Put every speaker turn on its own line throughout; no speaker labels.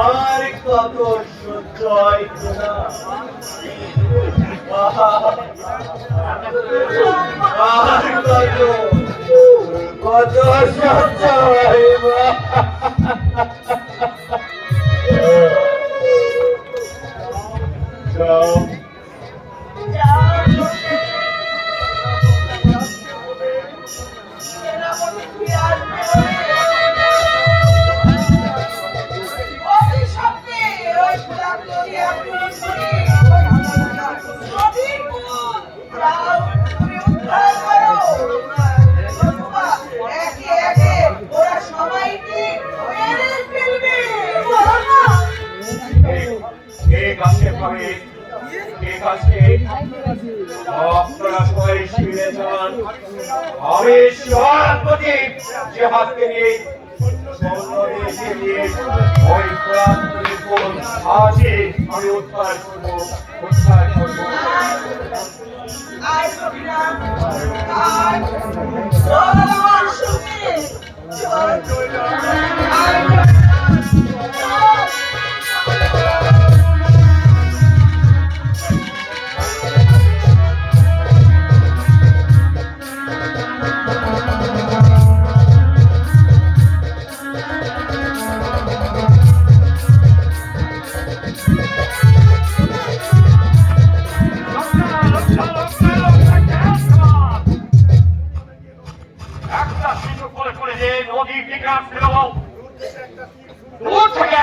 আর কত সহ্য হয় না, আর কত সহ্য হয় আপনারা সবাই শিবিরে যান। আমি শিবরাত্রি যে হাতকে নিয়ে ওই আজই আমি উদ্ধার করবো, উদ্ধার করবো।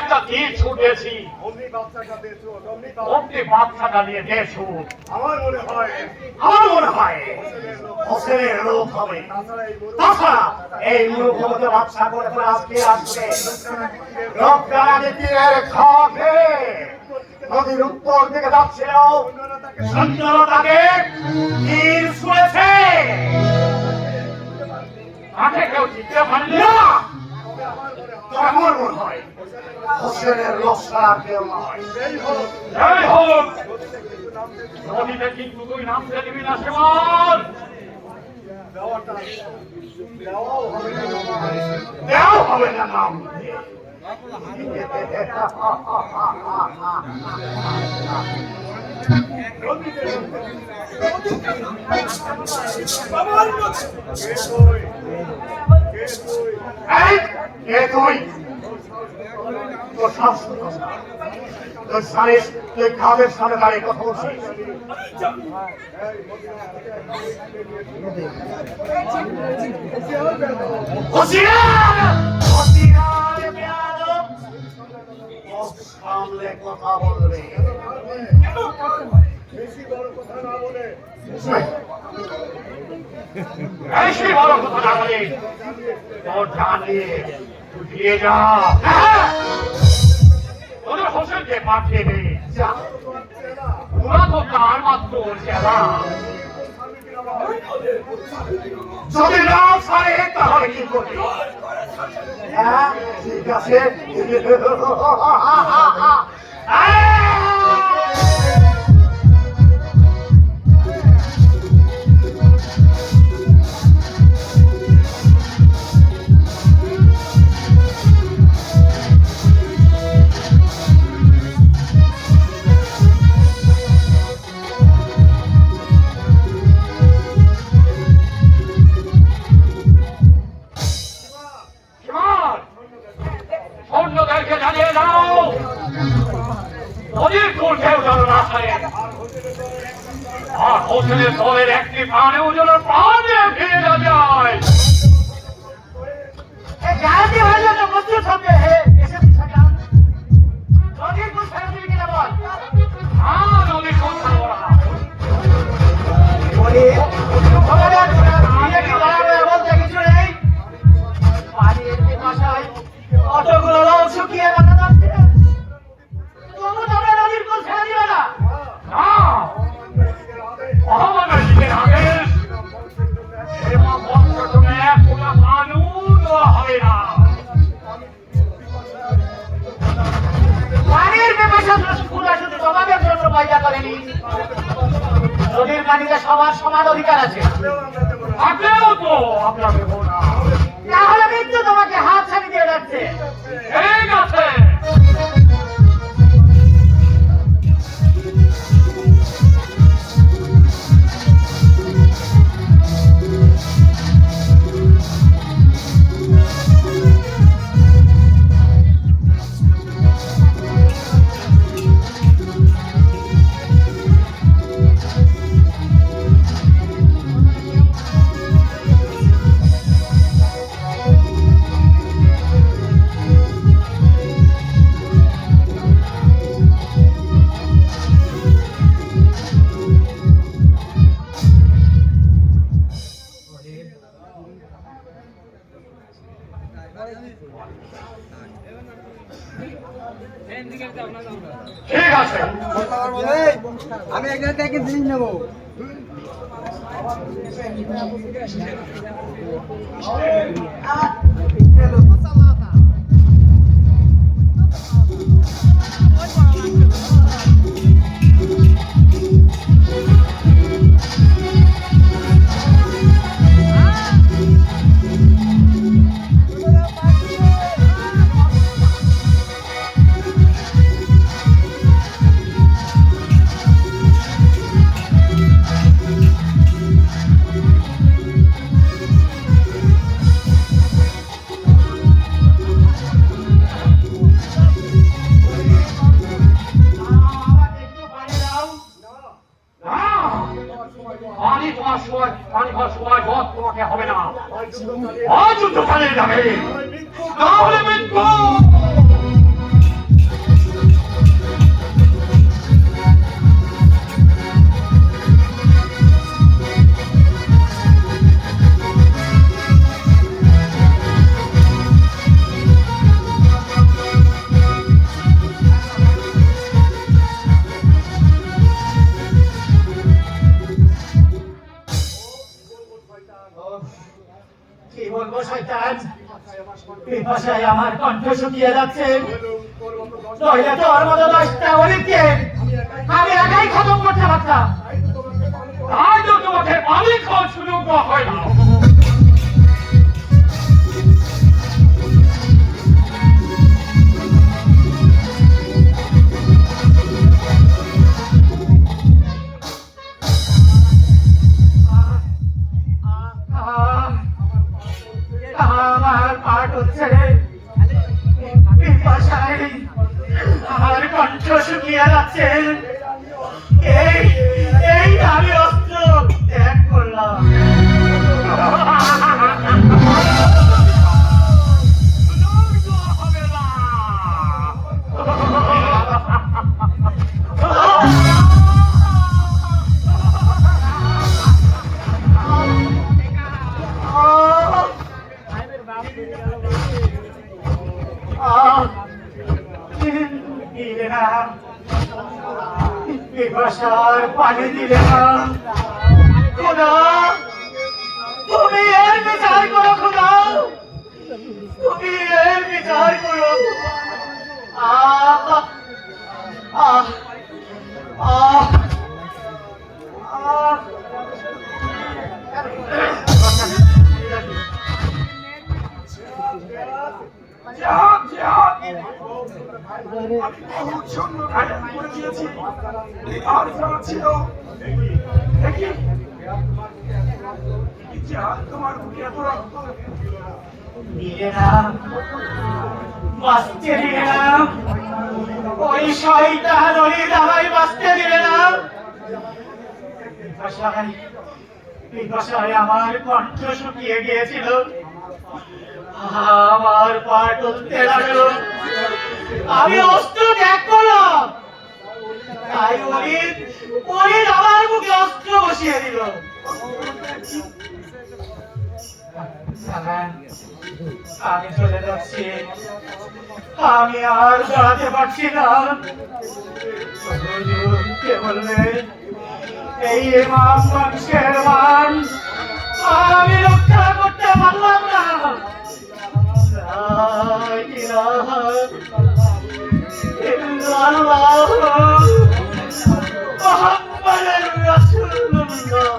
একটা তীর ছুটেছি, বাচ্চাটা নিয়ে দেশু। আমার মনে হয় হোসেনের লোক হবে। তাছাড়া এই মূর্খমতো বাচ্চা করে আজকে আসছে নদীর উত্তর দিকে যাচ্ছিল, সঞ্চলতাকে তীর ছুঁড়েছে। তাকে কেউ জিততে পারল না। আমার মনে হয় হোসেনের লোক ছাড়া কেউ নয়। যাই হোক, নদীতে কিন্তু তুই নামতে দিবি না সেমন। দেওয়াও হবে না নাম। তুই খাদের সামনে দাঁড়িয়ে কথা বলছিস? সামনে কথা বলবে, বেশি বড় কথা না বলে, বেশি বড় কথা না বলে তোর জান দিয়ে তুই দিয়ে যা। তোদের হোসেনকে পাঠিয়ে দে। ওরা তো তার মাত্র চেলা। যদি না ছাড়ে তাহলে কি করবি? হ্যাঁ ঠিক আছে। হোসেনের দলের একটি প্রাণেও যেন প্রাণে ফিরে যায়। অতগুলো লোক শুকিয়ে মারা যাচ্ছে, তবু তোমরা নদীর কোল ছেড়ে দিও না। নদীর পানিতে সবার সমান অধিকার আছে। তাহলে কিন্তু তোমাকে হাত ঠিক আছে,
আমি একজন থেকে জিনিস নেবো।
পানি খাওয়ার সময় জল তোমাকে হবে না, আজ যুদ্ধখানে যাবে, তাহলে মৃত্যু।
কি বলবো শয়তান, পিপাসায় আমার কণ্ঠ শুকিয়ে যাচ্ছে। নইলে তোর মতো 10টা ওলিকে আমি একাই খতম করতে পারতাম।
আজ তোমাকে পানি খাওয়ার সুযোগ দেওয়া হয় না।
আমার পাঠ হচ্ছে পিপাসায় আমার কণ্ঠ শুকিয়ে যাচ্ছে। এই এই আমি অস্ত্র ত্যাগ করলাম।
হবে না।
দিলে না, পিপাসার পানি দিলে না। খোদা, তুমি এর বিচার করো। খোদা, তুমি এর বিচার করো। আহ আহ আহ আহ ওই শয়তান অলিদ আমায় বাঁচতে দিলে না। পিপাসায় আমার কণ্ঠ শুকিয়ে গিয়েছিল, আমার পা টলতে লাগলো। আমি অস্ত্র ত্যাগ করলাম। তাই অলিদ আমার মুখে অস্ত্র বসিয়ে দিল। আমি চলে যাচ্ছি, আমি আর দাঁড়াতে পারছি না। কে বলবে এই ইমাম বংশের মান আমি রক্ষা করতে পারলাম না। লা ইলাহা ইল্লাল্লাহ মুহাম্মাদুর রাসূলুল্লাহ।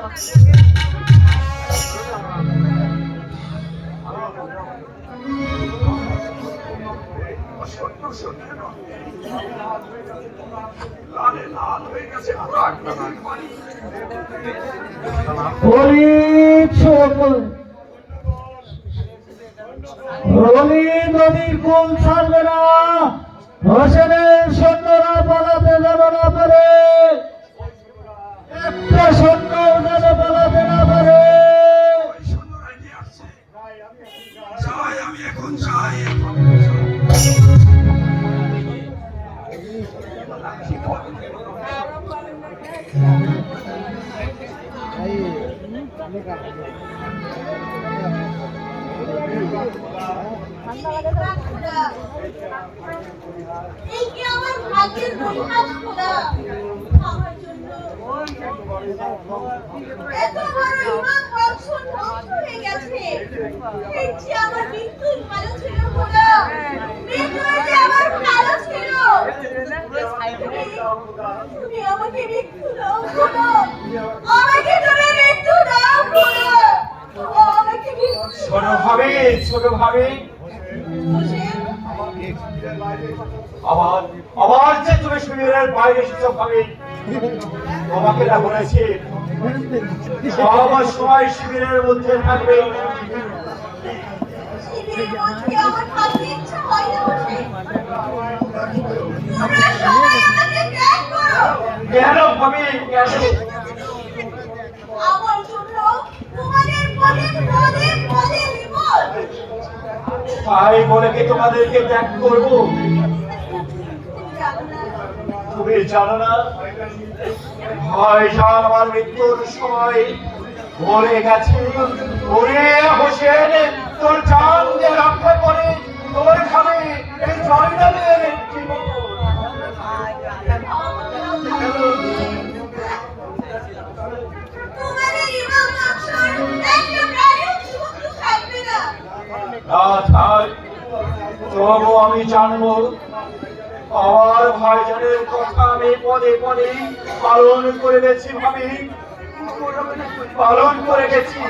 নদীর কোন ছাড়বে না, হোসেনের সৈন্যরা পালাতে যাবে না পারে, একটা সৈন্য যেন পালাতে না পারে।
আমি এখন যাই।
Aí,
এই কি আমার ভাগ্যের পরিহাস খোদা আমার জন্য এত বড় ইমান বংশ ধ্বংস হয়ে গেছে। এই যে আমার মৃত্যুর ভালো ছিল খোদা, মৃত্যু যে আমার ভালো ছিল। তুমি আমাকে মৃত্যু দাও খোদা, আমাকে তুমি মৃত্যু দাও খোদা, আমাকে মৃত্যু
ছোট ভাবে আবার আবার যে তুমি শিবিরের বাইরে এসেছো ভাবে, তোমাকে না বলেছি সব সময় শিবিরের মধ্যে থাকবে।
শিবিরের মধ্যে আমার থাকতে ইচ্ছা হয় না বসে। তোমরা সবাই আমাকে ত্যাগ করো।
কেন ভাবে কেন?
আমার জন্য তোমাদের পদে বিপদ।
তাই বলে কি তোমাদেরকে ত্যাগ করবো? তুমি জানো না ভাইজান আমার মৃত্যুর সময় বলে গেছে, ওরে হোসেন তোর জান যে রক্ষা করে তোর খাবে এই জয়নালের জীবন।
তোমাদের ইমাম মাকসুর একটা প্রাণীও জীবন্ত থাকবে না।
তবু আমি জানবো আমার ভাইজানের কথা আমি পদে পদে পালন করে গেছি ভাবি, পালন করে গেছি।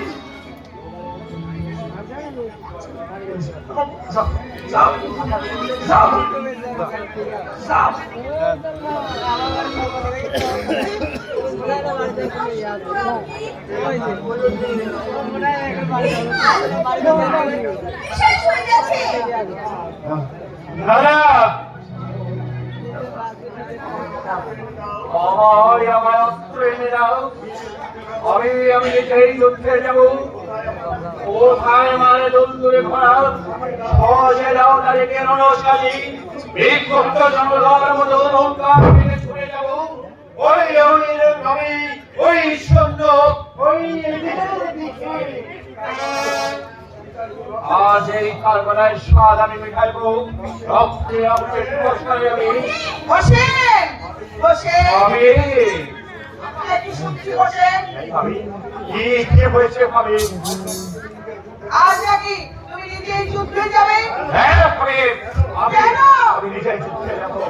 যাও, যাও, যাও।
শেষ হয়ে গেছে।
দাদা আমার অস্ত্র এনে দাও, আমি নিজেই যুদ্ধে যাব। কোথায় মানে দূরে ভরা সহজে দাও তাদেরকে রণশালী বিক্ষুব্ধ জনগণের মতো নৌকা ভেঙে ছুড়ে যাব। ওই সৈন্য ওই আজ এই কারবালার স্বাদ আমি মিঠাইবো, রক্তে আমাকে বসাই আমি।
হোসেন, হোসেন,
আমি
আপনি সত্যি হোসেন?
আমি কি হয়েছে ভাবি?
আজ নাকি তুমি নিজেই যুদ্ধে যাবে?
হ্যাঁ ভাবি,
কেন?
আমি নিজেই যুদ্ধে যাবো।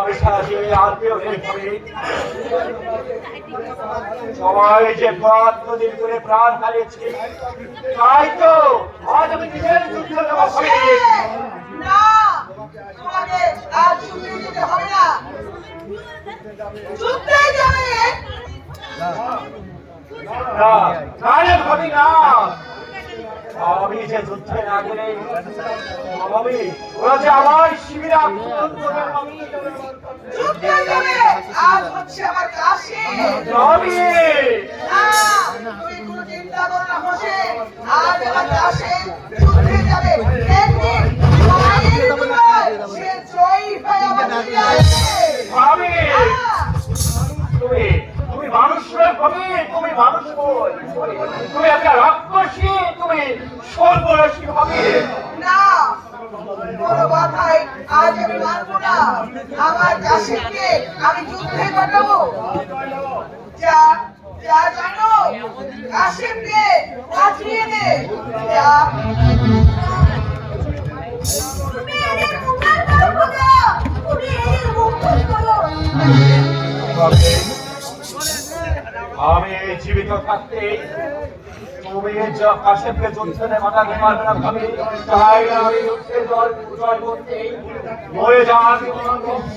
আমি সারা জীবনে আর কেউ নেই ভাবি। সবাই যে পথ নদীর করে প্রাণ হারিয়েছে, তাই তো আজ আমি নিজের যুদ্ধে যাবো ভাবি।
না, তোমাকে আজ যুদ্ধে যেতে হবে না। যুদ্ধে যাবে
না, না রে ভাবি না। আমি যে যুদ্ধে না গেলে আমি ওরা যে আমার শিবিরে আক্রমণ করবে ভাবি।
যুদ্ধে যাবে আজ হচ্ছে আমার কাশি।
ভাবি
না, তুমি কোনো চিন্তা করো না হোসেন, আজ আমার কাশি যুদ্ধে যাবে। একদিন মায়ের দুলায় সে জয়ী হয়ে আমার ফিরে আসবে।
ভাবি তুমি তুমি মানুষ নয় ভাবি, তুমি মানুষ নয়, তুমি একটা রাক্ষসী, তুমি সর্বনাশী ভাবি।
না, কোনো কথাই আজ আমি মানবো না। আমার কাশিকে আমি যুদ্ধে পাঠাবো। যা যা জানো কাশিমকে বাঁচিয়ে দে। যা তুমি এদের মুখের করো না, তুমি এদের মুখের করো।
আমি জীবিত থাকতে তুমি কাশেমকে যুদ্ধে পাঠাতে পারবে না ভাবি। তাই আমি যুদ্ধে জয় করতে মরে যাক ইমাম বংশ,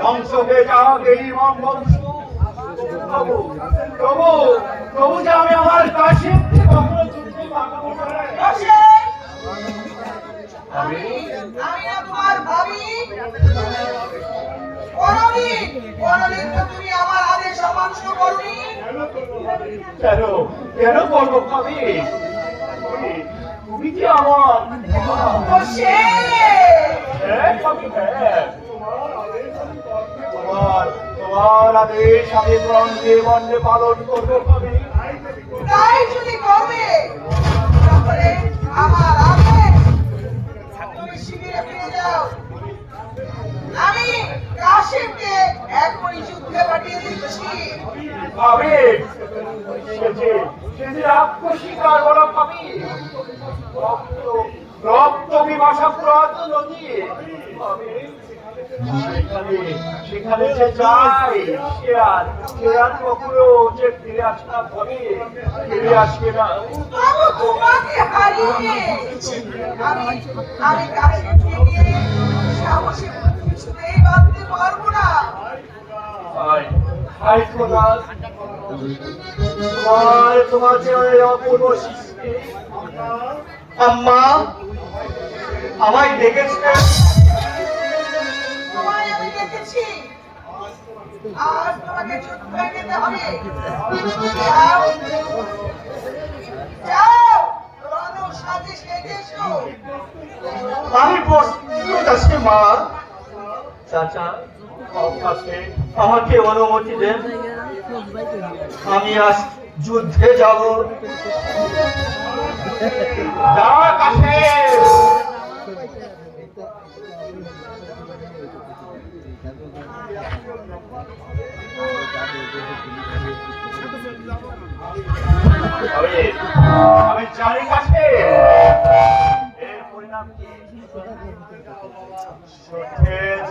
ধ্বংস হয়ে যাক এই ইমাম বংশ। তবু তবু যে আমি আমার কাশেমকে কখনো যুদ্ধে পাঠাবো না।
হোসেন, আমি না তোমার ভাবি। কোনদিন তো তুমি আমার আদেশ অমান্য করনি।
কেন কেন করবো ভাবি? তুমি কি আমার
হোসেন,
হ্যাঁ ভাবি, হ্যাঁ। তোমার আদেশ আমি বন্ধে বন্ধে পালন করবো ভাবি।
তাই যদি করবে তাহলে আমার আদেশ
রাক্ষসিকার বলা ভাবি রক্ত রক্ত বিভাষাপ্রাত নদী সেখানে যে যায় সে আর কখনো যে ফিরে আসে না ভাবি, ফিরে আসবে না।
বাবু তোমাকে হারিয়ে আমি কাছে ফিরে সাহসে কিছুতেই বাঁধতে পারবো না।
হাই খোদা, তোমার যে অপূর্ব সৃষ্টি।
আম্মা আমায় ডেকেছিলেন?
তোমায় আমি দেখেছি, আজ তোমাকে যুদ্ধে যেতে হবে। যাও যাও, রণ সাজে সেজে এসো।
আমি প্রস্তুত আছি মা। চাচা আমাকে অনুমতি দেন, আমি আজ যুদ্ধে যাব।
আমি জানি কাছে এর পরিণাম কি।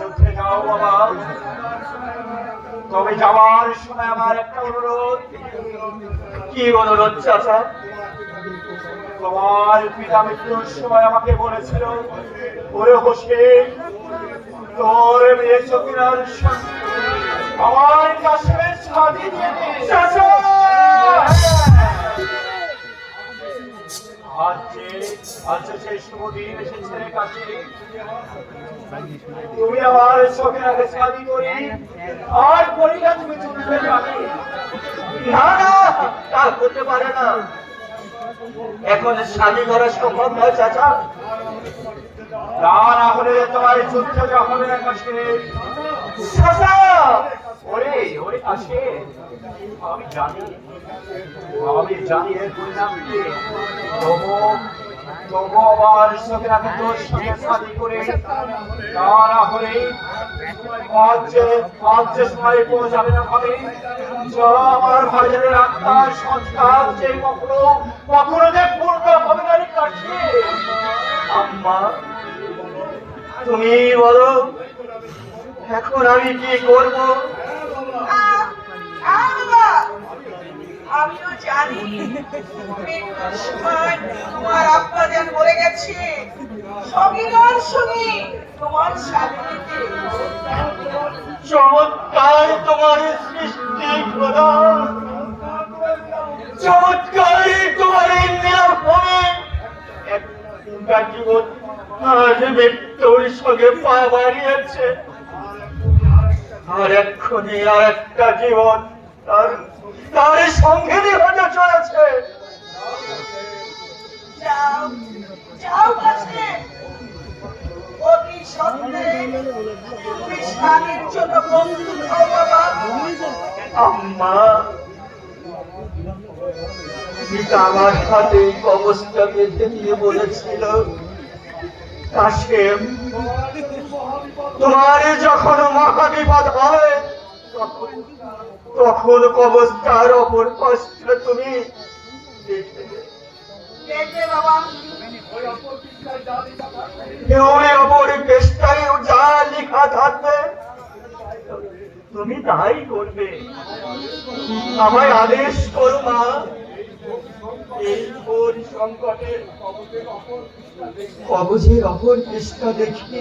যুদ্ধে যাও বাবা, তবে যাওয়ার সময় আমার একটা অনুরোধ।
কি অনুরোধ চাচা?
তোমার পিতা মৃত্যুর সময় আমাকে বলেছিল, ওরে হোসেন, তোর মেয়ে সকিনার আমার কাশ্মীর ছাদি দিয়ে দিস। আজ সেই শুভ দিন এসেছে কাছে, তুমি আমার সকিনাকে ছাদি করি আর পরিণাম তুমি চলবে যাবে।
না না, তা হতে পারে না, এখন শাদী করা সম্ভব নয় চাচা।
না হলে তোমার যুদ্ধ হবে না কাছে।
চাচা
ওরে ওরে কাছে, আমি জানি এর পরিণাম কি। তবু আবার সকিনাকে তোর সঙ্গে শাদী করে, তা না হলে আজ যে সময় পৌঁছাবে না ভাবে, আমার ভাইজানের আত্মার সংস্কার যে কখনো যে পূর্ণ হবে না কাছে।
আম্মা তুমি বলো, এখন আমি কি করব?
আমিও জানি সময় তোমার আব্বা যেন বলে গেছে সঙ্গীর সঙ্গে তোমার স্বাধীনতে।
চমৎকার তোমার সৃষ্টি খোদা, চমৎকার তোমার নিরাপদে একটা জীবন আজ মৃত্যুর সঙ্গে পা বাড়িয়েছে, আর এক্ষুনি আর একটা জীবন তার সঙ্গে হতে চলেছে।
যাও যাও কাছে, অতি সন্দেহে তুমি স্বামীর জন্য বন্ধু হও বাবা।
আম্মা পিতা আমার হাতে কবচটা বেঁধে দিয়ে বলেছিল, কাশেম তোমার যখন মহাবিপদ হয় তখন কবচটার অপর পাশে তুমি
দেখবে বাবা,
ওই অপর পেশটায় যা লেখা থাকবে তুমি তাই করবে। আমায় আদেশ করো মা, এই ঘোর সংকটে কবচের অপর পৃষ্ঠা দেখি।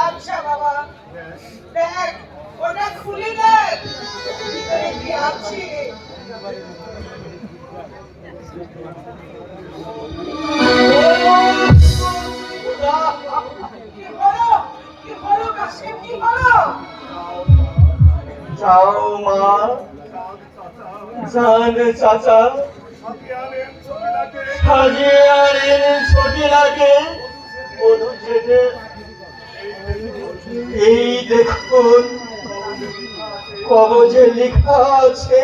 আচ্ছা বাবা, দেখ ওটা খুলে দেখ ভিতরে কি আছে। কি হলো কাশিম, কি হলো?
যাও মা, জান চাচা, সাজিয়ে আনেন সকিনাকে বধূ সেজে। এই দেখুন কবজে লেখা আছে,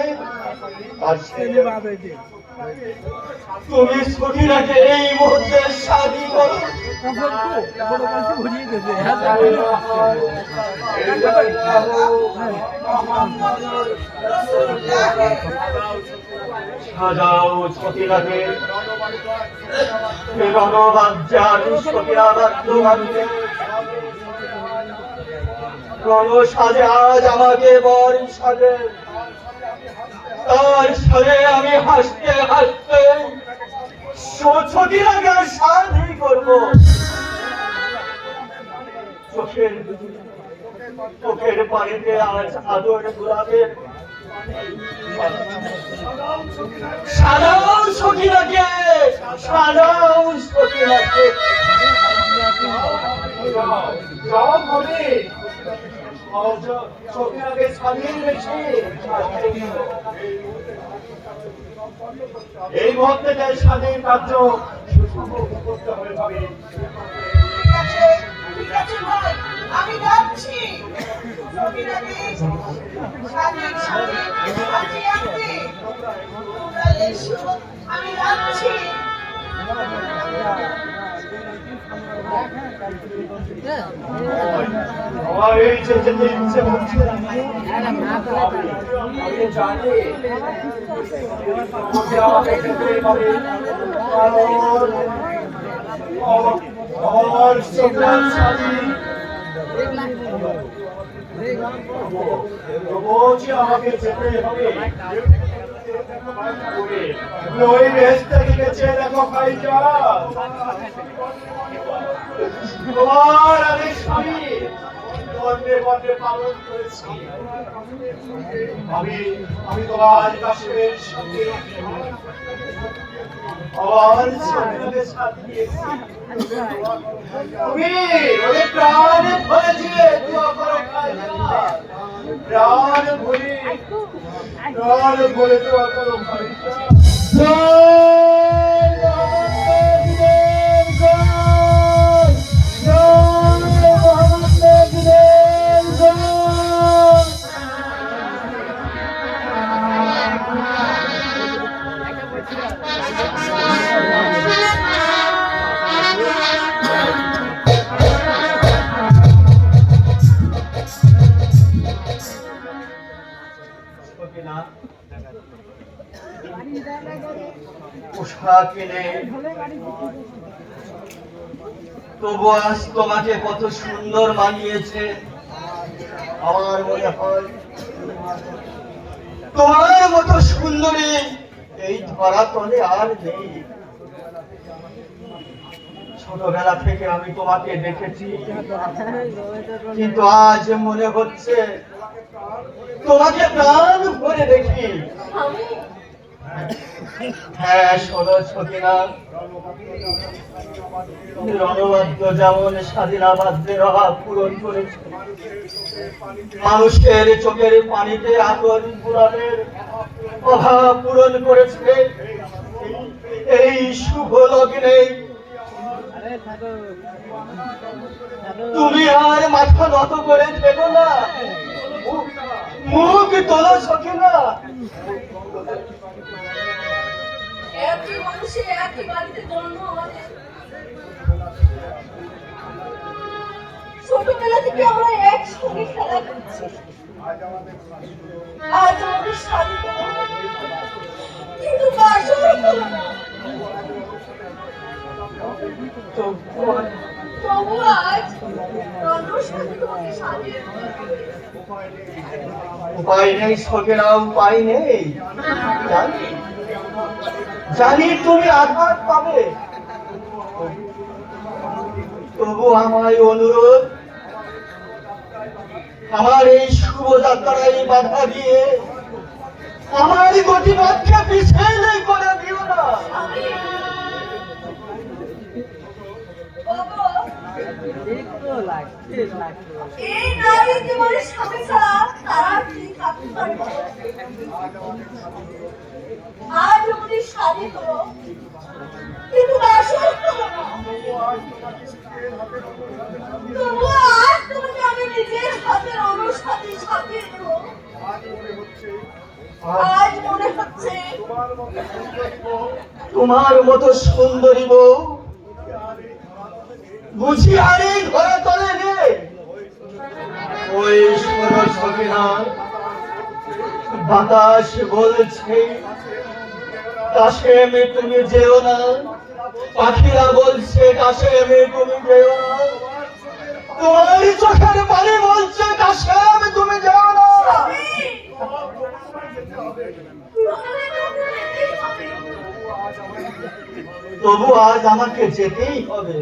তুমি সকিনাকে এই মুহূর্তে শাদী করো। সাজাও সতীরাকে রণবাজ্যার সতীরাবাদ্য ভাঙতে রণ সাজে আজ আমাকে বর সাজে তার সাজে আমি হাসতে হাসতে সতীরাকে সাধি করবো চোখের পানিতে আজ আদর গুলাবের সাজাও সখীরাকে সাজাও সখীরাকে সখীরাকে সাজিয়ে রেখে এই মুহূর্তে স্বাধীন কার্য করতে হবে ভাবি।
ঠিক আছে ভাই, আমি যাচ্ছি সখীরাকে সাজিয়ে আনতে। তোমরা এসো, আমি যাচ্ছি।
আমার এই যে যেতে ইচ্ছে হচ্ছে আমি জানি আমাকে যেতে হবে আমার সন্তান সাজি রোজ আমাকে যেতে হবে ওই বেহেশতে লিখেছে দেখো ভাইজা তোমার আদেশ আমি বন্দে বন্দে পালন করেছি আমি তোমার কাশ্মীরের সঙ্গে আমার সঙ্গে সাথ দিয়েছি তুমি ওই প্রাণ ভরে দিয়ে দোয়া করো ভাইজা প্রাণ ভরে দোয়া করো ভাইজা পোশাক কিনে তবু আজ তোমাকে কত সুন্দর মানিয়েছে আমার মনে হয় তোমার মতো সুন্দরী এই ধরাতলে আর নেই। ছোটবেলা থেকে আমি তোমাকে দেখেছি কিন্তু আজ মনে হচ্ছে তোমাকে প্রাণ ভরে দেখি। হ্যাঁ শোনো সতীনা, রণবাদ্য যেমন স্বাধীনাবাদ্যের অভাব পূরণ করেছে, মানুষের চোখের পানিতে আতর পুরাণের অভাব পূরণ করেছে, এই শুভ লগ্নে তুমি আর মাথা নত করে দেবো না, মুখ তোলো সখিনা।
একই মানুষে একই বাড়িতে জন্ম আমাদের, ছোটবেলা থেকে আমরা একসঙ্গে খেলা করছি। আজ আমাদের শাদী হলো, কিন্তু বাসর হলো না। তবু আজ রণর সাথে তোমাকে সাজিয়ে
উপায় নেই সখিনা, উপায় নেই। জানি তুমি আঘাত পাবে, তবু আমার অনুরোধ, আমার এই শুভ যাত্রায় বাধা দিয়ে আমার গতিপথকে পিছিয়ে করে দিও না।
এই নারী জীবনের স্বামী ছাড়া তারা কি থাকতে পারবে? আজ আমাদের শাদী হলো, কিন্তু বাসর হলো না। তবু আজ তোমাকে আমি নিজের হাতে রণর সাথে সাজিয়ে দেব। আজ মনে হচ্ছে
তোমার মতো সুন্দরী বউ বুঝি আর এই ঘরে তলে নেই। ওই শোনো সখিনা, বাতাস বলছে কাশেম তুমি যেও না, পাখিরা বলছে কাশেম তুমি যেও না, তোমার চোখের পানি বলছে কাশেম তুমি যেও না। তবু আজ আমাকে যেতেই হবে,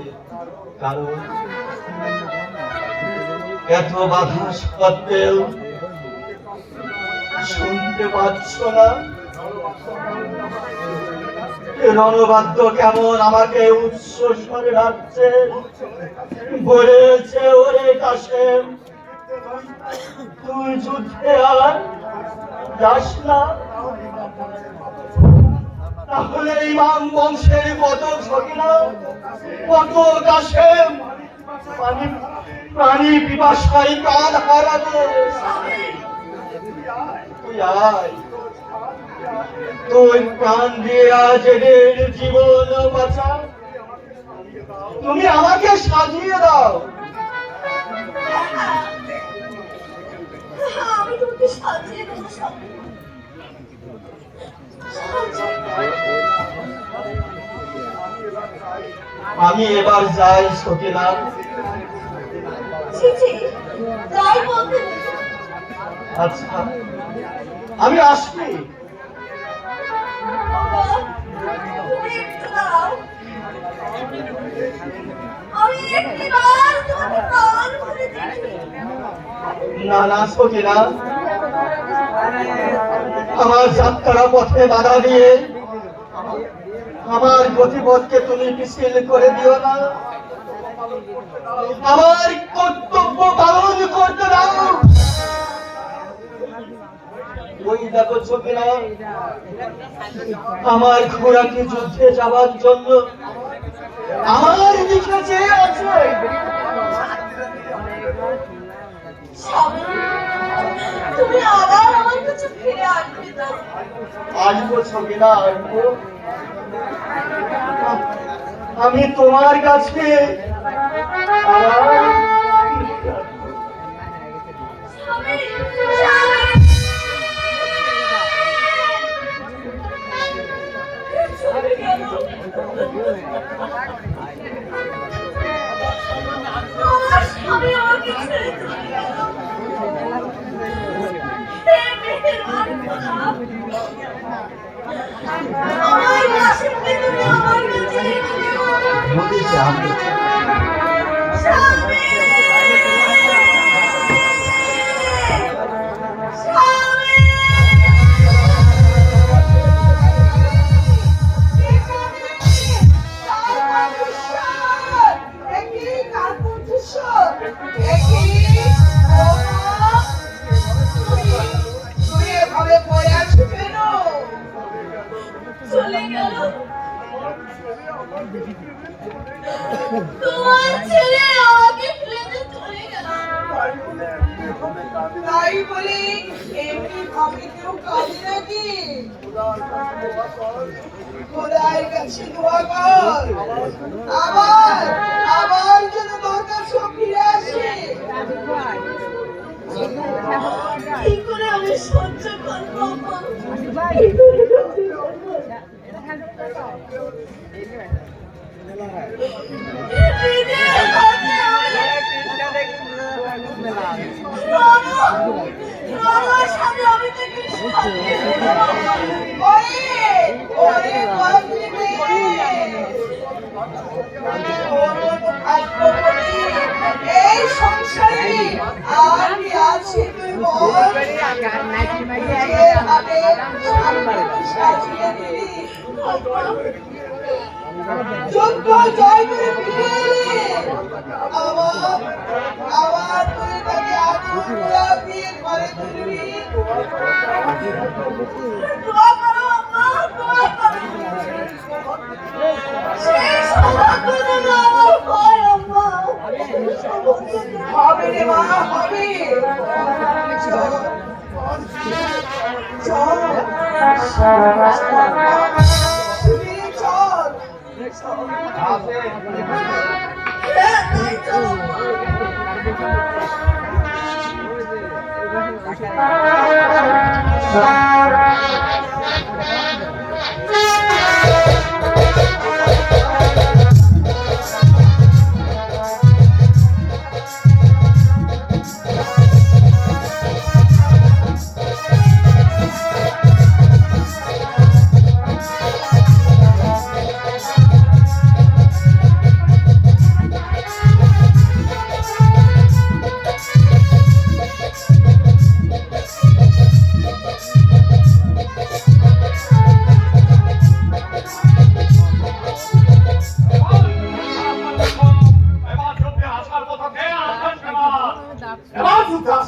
কারণ এত বাধা সত্ত্বেও শুনতে পাচ্ছ না রণবাদ্য কেমন আমাকে উচ্চ স্বরে ডাকছে, বলেছে ওরে কাশেম তুই যুদ্ধে আর যাস না, তাহলে ইমাম বংশের কত সকিনা কত কাশেম প্রাণী পিপাসায় প্রাণ হারাবে। তুই আয়, তুই প্রাণ দিয়ে আজ এদের জীবন বাঁচা, তুমি আমাকে সাজিয়ে দাও।
আমি তোকে সাজিয়ে দেবো।
আমি এবার যাই সকিনা।
যাই বলতে
আচ্ছা আমি আসছি।
তুমি একটু দাঁড়াও, আমি একটিবার তোমাকে প্রাণ ভরে দেখি।
না না সকিনা, আমার যাত্রা পথে বাধা দিয়ে আমার গতিপথকে তুমি পিছিল করে দিও না, আমার কর্তব্য পালন করতে দাও। ওই দেখো সকিনা, আমার ঘোড়াকে যুদ্ধে যাওয়ার জন্য আমার দিকে চেয়ে আছে।
তুমি আবার আমার কাছে ফিরে আসবে তো?
আসবো সকিনা, আসবো। আমি তোমার কাছে আবার
আমার স্বামী আমাকে ছেড়ে চলে গেল। আমার কাশেমকে তুমি আমার কাছে রেখে দিও। স্বামী! স্বামী! চলে গেল তোমার ছেলে, আমাকে ফেলে চলে গেল। তাই বলি এমনি ভাবে কেউ কাঁদে নাকি? খোদার কাছে দোয়া কর আবার আবার যেন তোর কাছে ফিরে আসে। কি করে আমি সহ্য করবো? কি করে সহ্য করবো? এই সংসারে আর কি আছে তুই বল? সাজিয়ে দিলি যুদ্ধ জয় করে ফিরে এলে আবার আবার তুই তাকে আগুন গোলাপ দিয়ে ঘরে তুলবি। দোয়া করো আম্মা, দোয়া করো। সেই সৌভাগ্য যেন আমার হয় আম্মা। হবে রে মা, হবে। চল চল চল।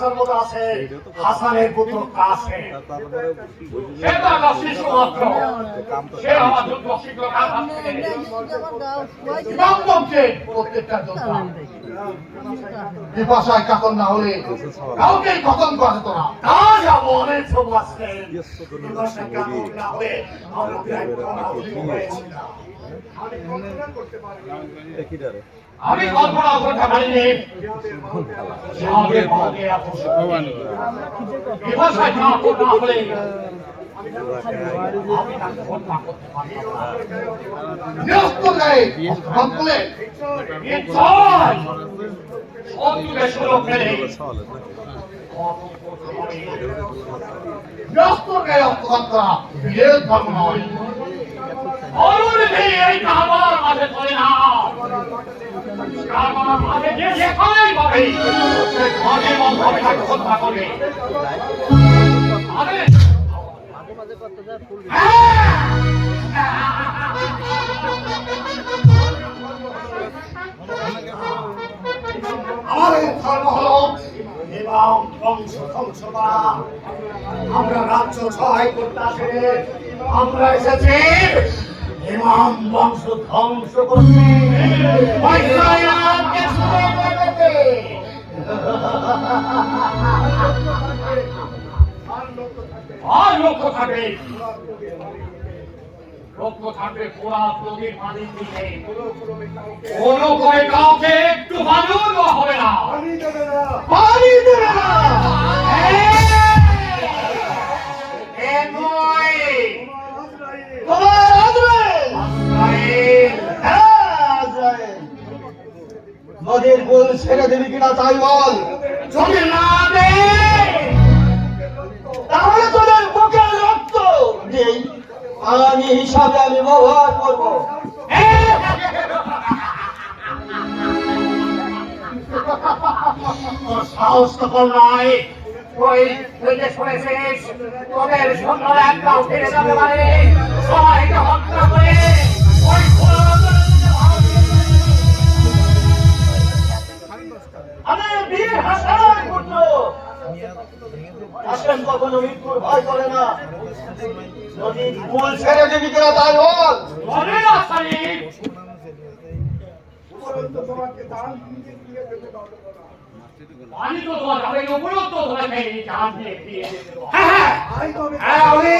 আসার মতো আছে হাসানের পুত্র কাসেম। সে তো একটা শিশু মাত্র, সে আমার যুদ্ধ শিখলো কার হাত থেকে। দমদমকে প্রত্যেকটা যোদ্ধা বিপাশায় কাতর না হলে কাউকেই খতম করা যেত না। তা যাব অনেক সব আছে বিপাশায় কাতর না হলে আমাদের একদম হয়েছিল। আমি কল্পনা করতে পারিনি বিপাশায় কাতর না হলে আমাদের ধর্ম হলো এবং বংশ ধ্বংস করা। আমরা রাজ্য সহায় করতে আসে, আমরা এসেছি ইমাম বংশ ধ্বংস করতে। আর লক্ষ্য থাকবে, লক্ষ্য থাকবে পুরা নদীর পানির দিকে কোনো করে কাউকে একটু বাজুও দেওয়া হবে না, পানি দেবে না।
নদীর কুল ছেড়ে দিবি কিনা তাই বল।
যদি না দে
তাহলে তোদের বুকের রক্ত দিই পানি হিসাবে আমি ব্যবহার করবো।
সাহস তো কম নয়। তুই যে শুনেছিস তোদের সৈন্যরা একটা ফিরে যাবে মানে সবাইকে হত্যা করে ওই
আমি বীর হাসান পুত্র। হাসান কখনো মৃত্যুর ভয় করে না। নদীর কুল ছেড়ে দিবি কিনা তাই বল।
মনে আসানি পানি তো তোমার যাবে উপরেও তো তোমাকে জান দিয়ে দিয়ে দেবো। হ্যাঁ হ্যাঁ আমি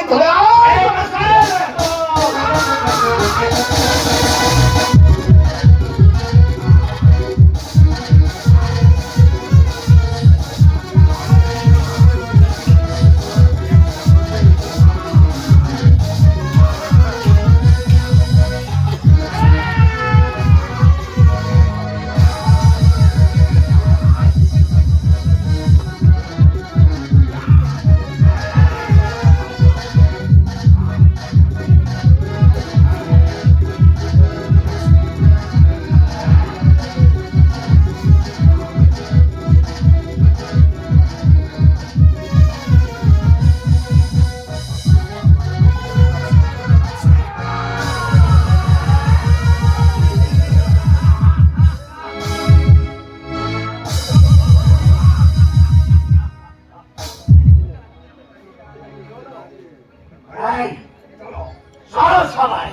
সবাই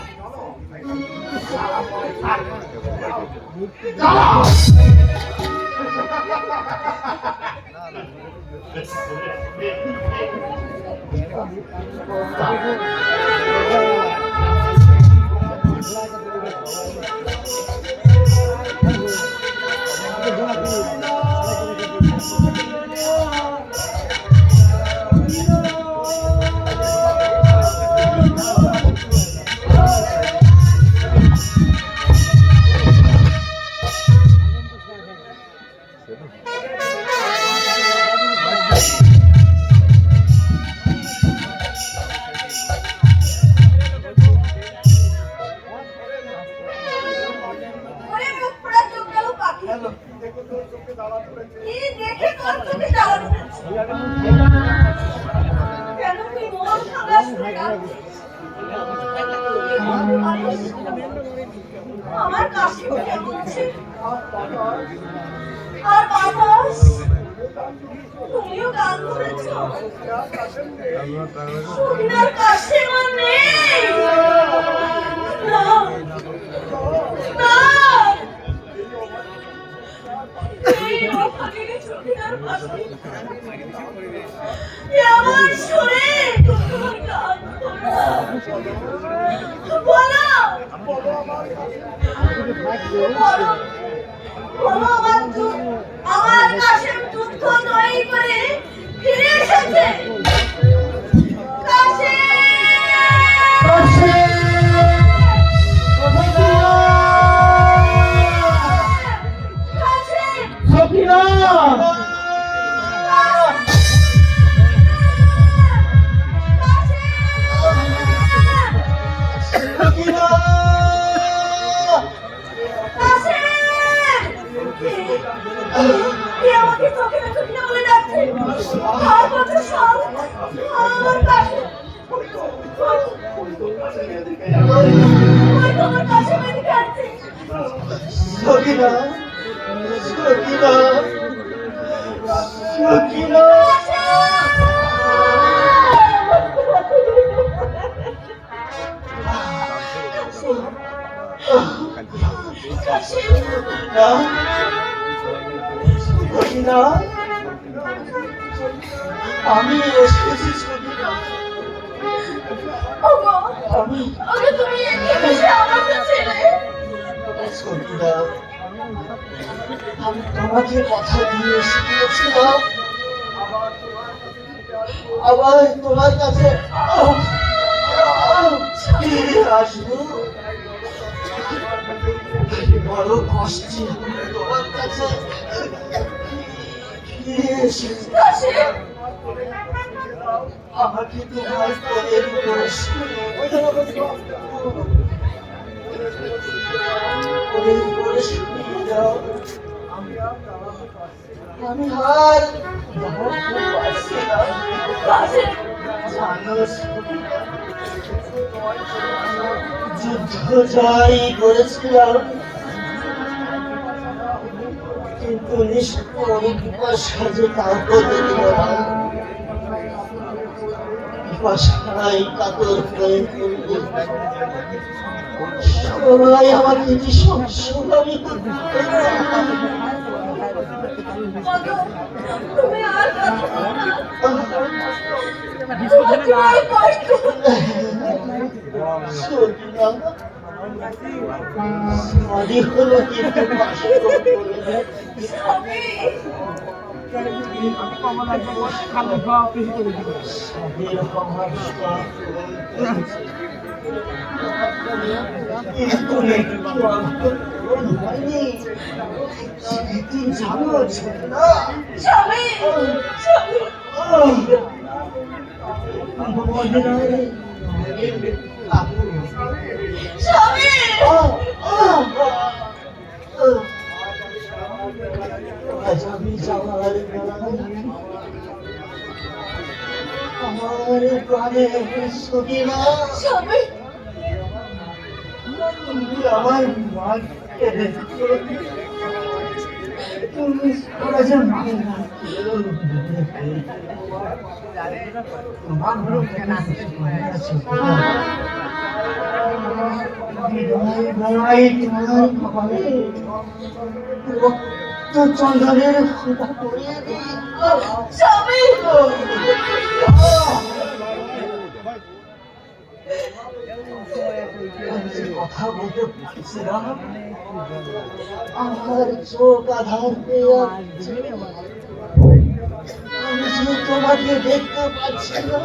আমার কাছে উঠে পড়ছে আর বাতাস
তুমিও গান ধরেছো? সখিনার কাছে মানে না না এই অভাগিনী সখিনার পাশে আমার সুরে তোমার গান বলো আমার কাছে দুঃখ দই করে ফিরে এসেছে কাছে
সখিনা
আমাকে চোখে না বলে ডাকছে আর কত সব আমার কাছে তোমার কাছে মেরে কাটছে
সখিনা সখিনা সখিনা সখিনা আমি এসেছি সখিনা
ওগো
আমি
ওগো তুমি এখানে এসে আমাকে ছেড়ে
সখিনা আমি তোমাকে কথা দিয়ে শিখিয়েছিলাম আবার তোমার কাছে ফিরে আসবো বড় কষ্টে তোমার কাছে ফিরে এসেছি
কাছে
আমাকে তোমার কোলের উপরে কোলের উপরে শুয়ে দাও আমি আর দাঁড়াতে পারছি না
কাছে
জানো যুদ্ধ জয় করেছিলাম কিন্তু নিষ্পরিভাষা যে কাউকে দিল না ভাষায় কাতর হয়ে সবাই আমাকে সবাই
তুমি আর কথা তোমার কষ্ট
সরি হলো কিন্তু পাশে
স্বামী স্বামী স্বামী স্বামী
আমার প্রাণে সখিনা
স্বামী
আমার মাকে তুমি চন্দনের ফোঁটা পড়িয়ে দিই
স্বামী
কথা বলতে পারছি না আমার চোখ আধার পেয়ে যাচ্ছে। আমি যে তোমাকে দেখতে পাচ্ছি না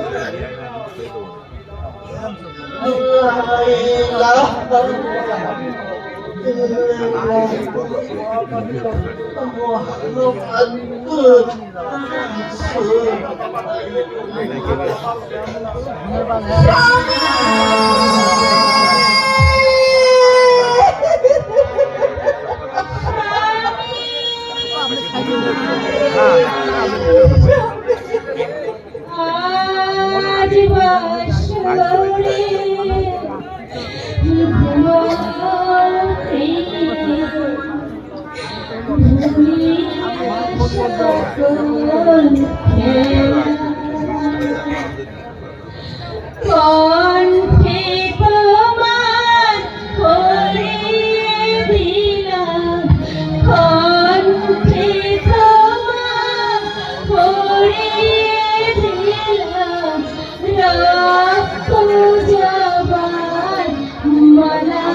আজ বাসরে ঘুমাতে সকল কণ্ঠে তোমার ভরিয়ে দিলাম, কণ্ঠে তোমার ভরিয়ে দিলাম রক্ত জবার মালা।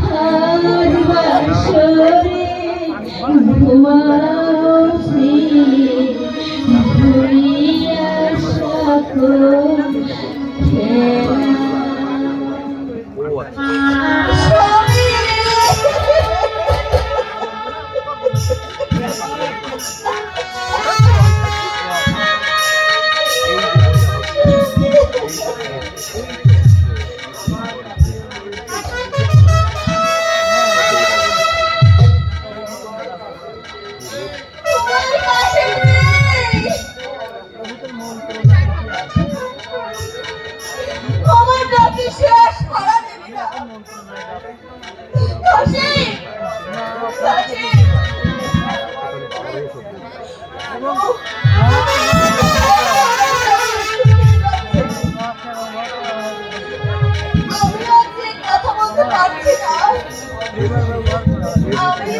হার বাসরে ঘুমাসি ভুলিয়া সকল খেলা।
আমার ডাকি শেষ করা দিবি না। কাশি, কাশি। আমি আজকে কথা বলতে পারছি না। আমি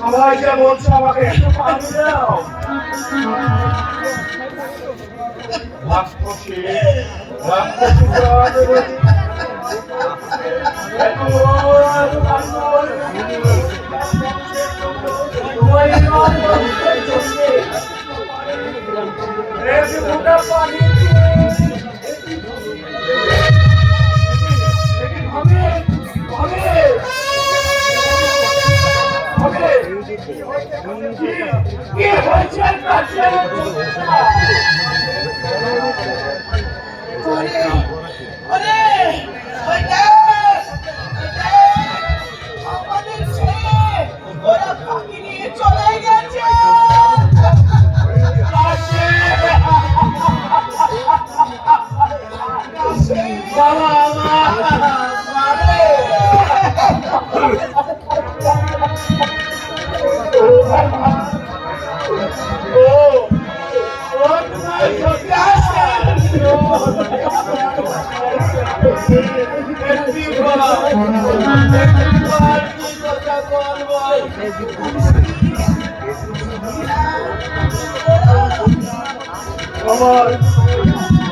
সবাই যে বলছে আমাকে একটু পানি দাও। রাক্ষসী, রাক্ষসী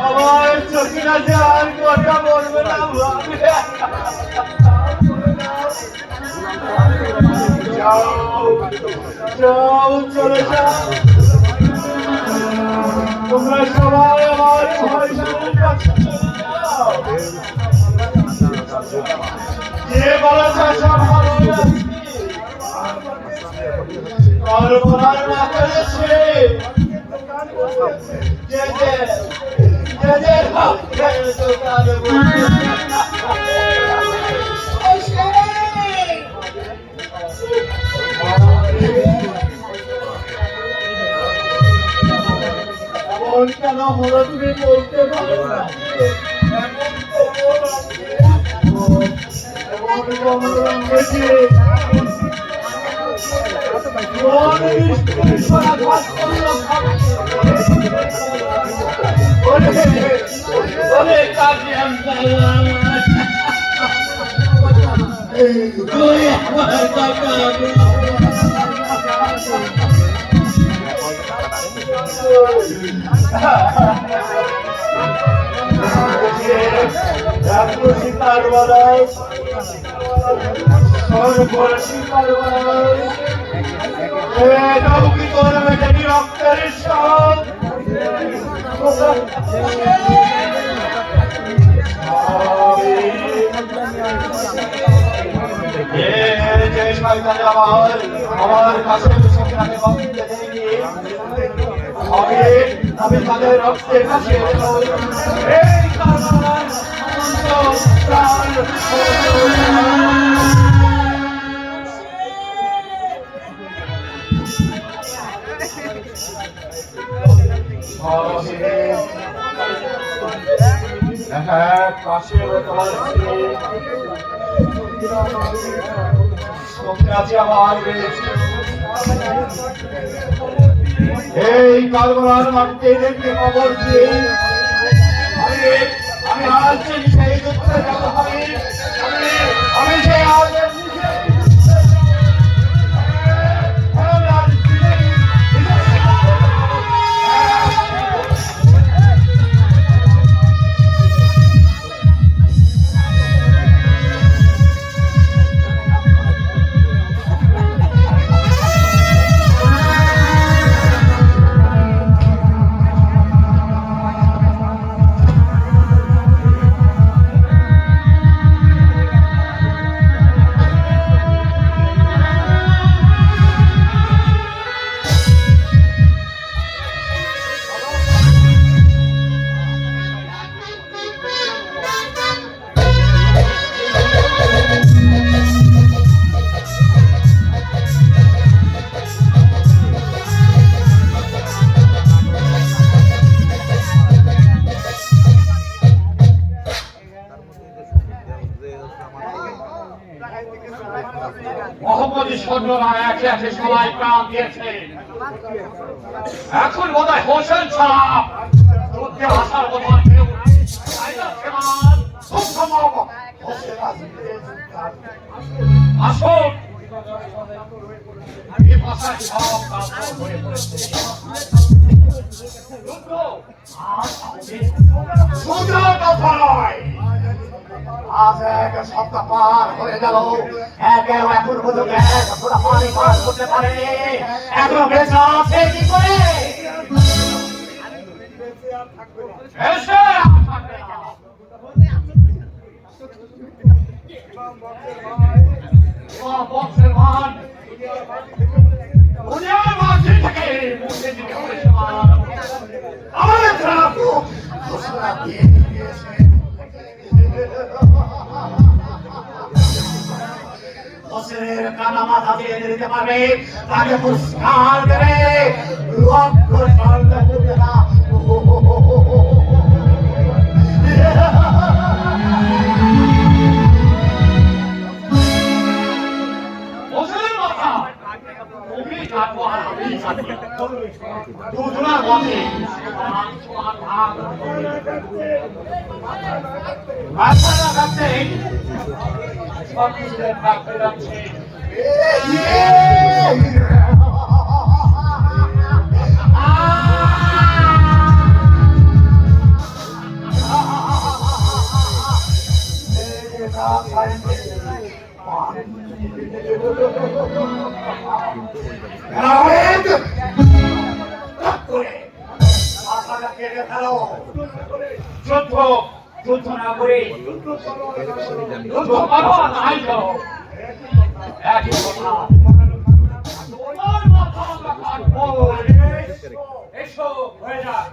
আমার চোখের আছে আর কথা বলবে না। যাও যাও চলে যাও। তোমরা সবাই আমার মহাশয়ের কাছে চলে যাও। যে বলেছে সব ভালো যাচ্ছি, কল্পনার না করেছে যে ভক্তের দোকানে এমন কেন হলো তুমি বলতে পারো না? এমন কমল রঙেছে সীতার বলাই সর্বশী বলাই কি করবে যদি রক্তের সব যে শয়তান আমার কাছে আমি তাদের রক্তের কাছে এই কালবলার মাঠে দেখতে খবর দিয়ে আমি আজ সেই যুদ্ধে যাব আমি সেই আজ মোহাম্মদী সৈন্যরা একে একে সবাই প্রাণ দিয়েছে। এখন বোধ হয় হোসেন সাহেব যুদ্ধে আসার কথা কেউ আসুন আজ এক সপ্তাহ পার হয়ে গেল, এখন পর্যন্ত এক ফোঁটা পানি পান করতে পারে, এখনো বেঁচে আছে কি করে? এসে বক্সের মান দুনিয়ার মাঝে থেকে মুখে দিতে হয়েছে আমাদের খারাপ ঘোষণা দিয়ে দিয়েছে। হোসেনের কানা মাথা দিয়ে দিতে পারবে, তাকে পুরস্কার দেবে লক্ষ স্বর্ণ মুদ্রা। হোসেনের মাথা তুমি কাটবো আর আমি কাটবো, দুজনার মধ্যে আপনারা কাটছেন সবকিছুর ভাগ করে যাচ্ছে। মাথাটা কেটে ফেলো।
যুদ্ধ যুদ্ধ না করে যুদ্ধ করো নাই করো একই কথা। তোমার মাথা আমরা কাটবো। এসো হয়ে যাক।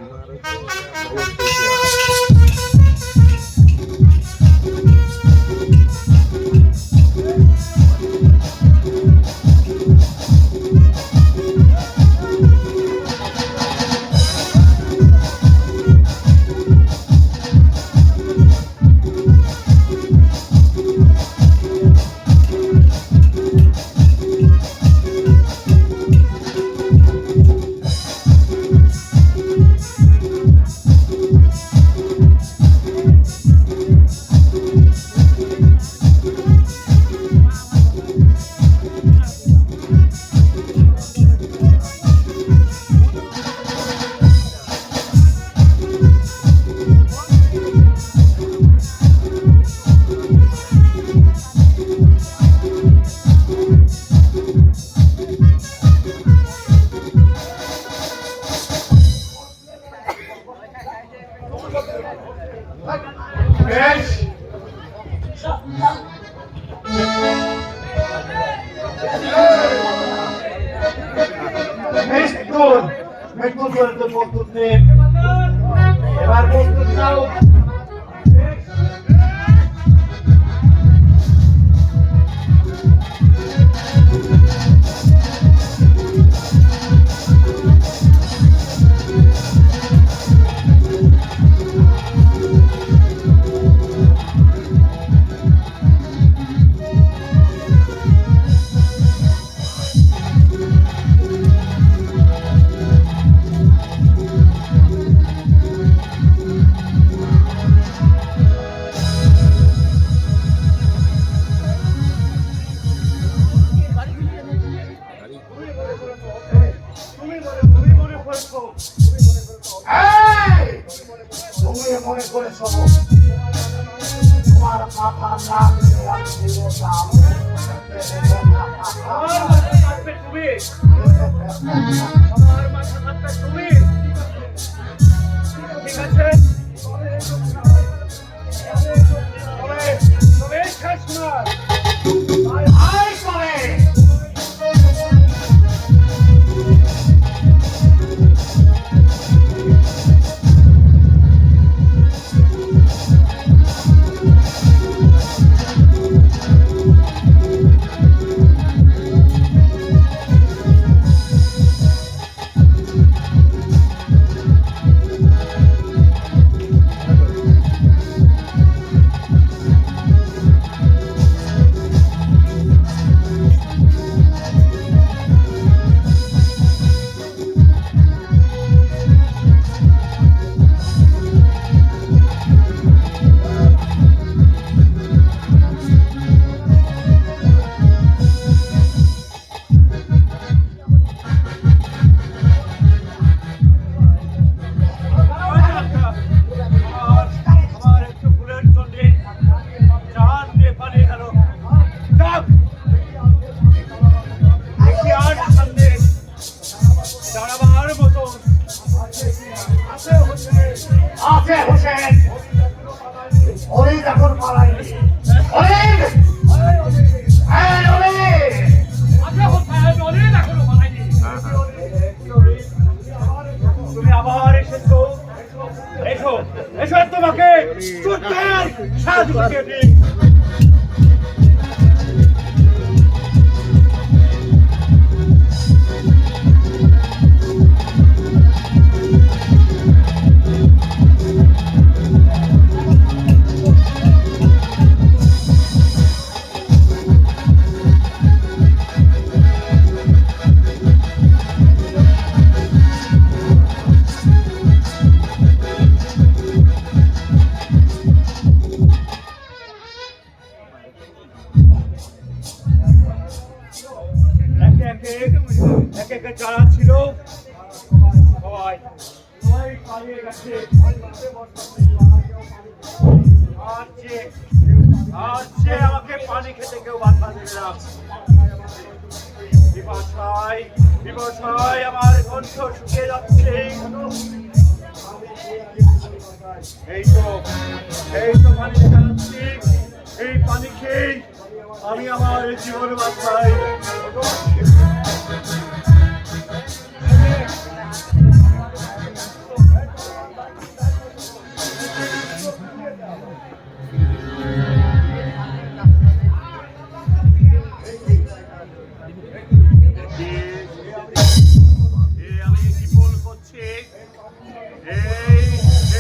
বেশ,
মৃত্যুর জন্য প্রস্তুত নেই। এবার প্রস্তুত নাও।
এই, তুমি মনে করেছো তোমার মাথা না কেটে আমি দিলাম?
আমার মাথা কাটবে তুমি। আমার মাথা কাটবে তুমি। ঠিক আছে? তবে শেষ না।
আয় করে আছে হোসেন, অলিদ এখন পালায়নি। অলিদ, হ্যাঁ অলিদ,
তুমি আবার এসেছো। এসো এসো, তোমাকে যুদ্ধের সাহায্য করতে দিই। একে যারা ছিল সবাই পালিয়ে গেছে। আর যে আমাকে পানি খেতে কেউ বাধা দেবে না। বিপাশায় আমার কণ্ঠ শুকিয়ে যাচ্ছে।
এই তো পানি দেখা যাচ্ছে। এই পানি খেয়ে আমি আমার জীবন বাঁচাই। আমি কি ভুল করছি?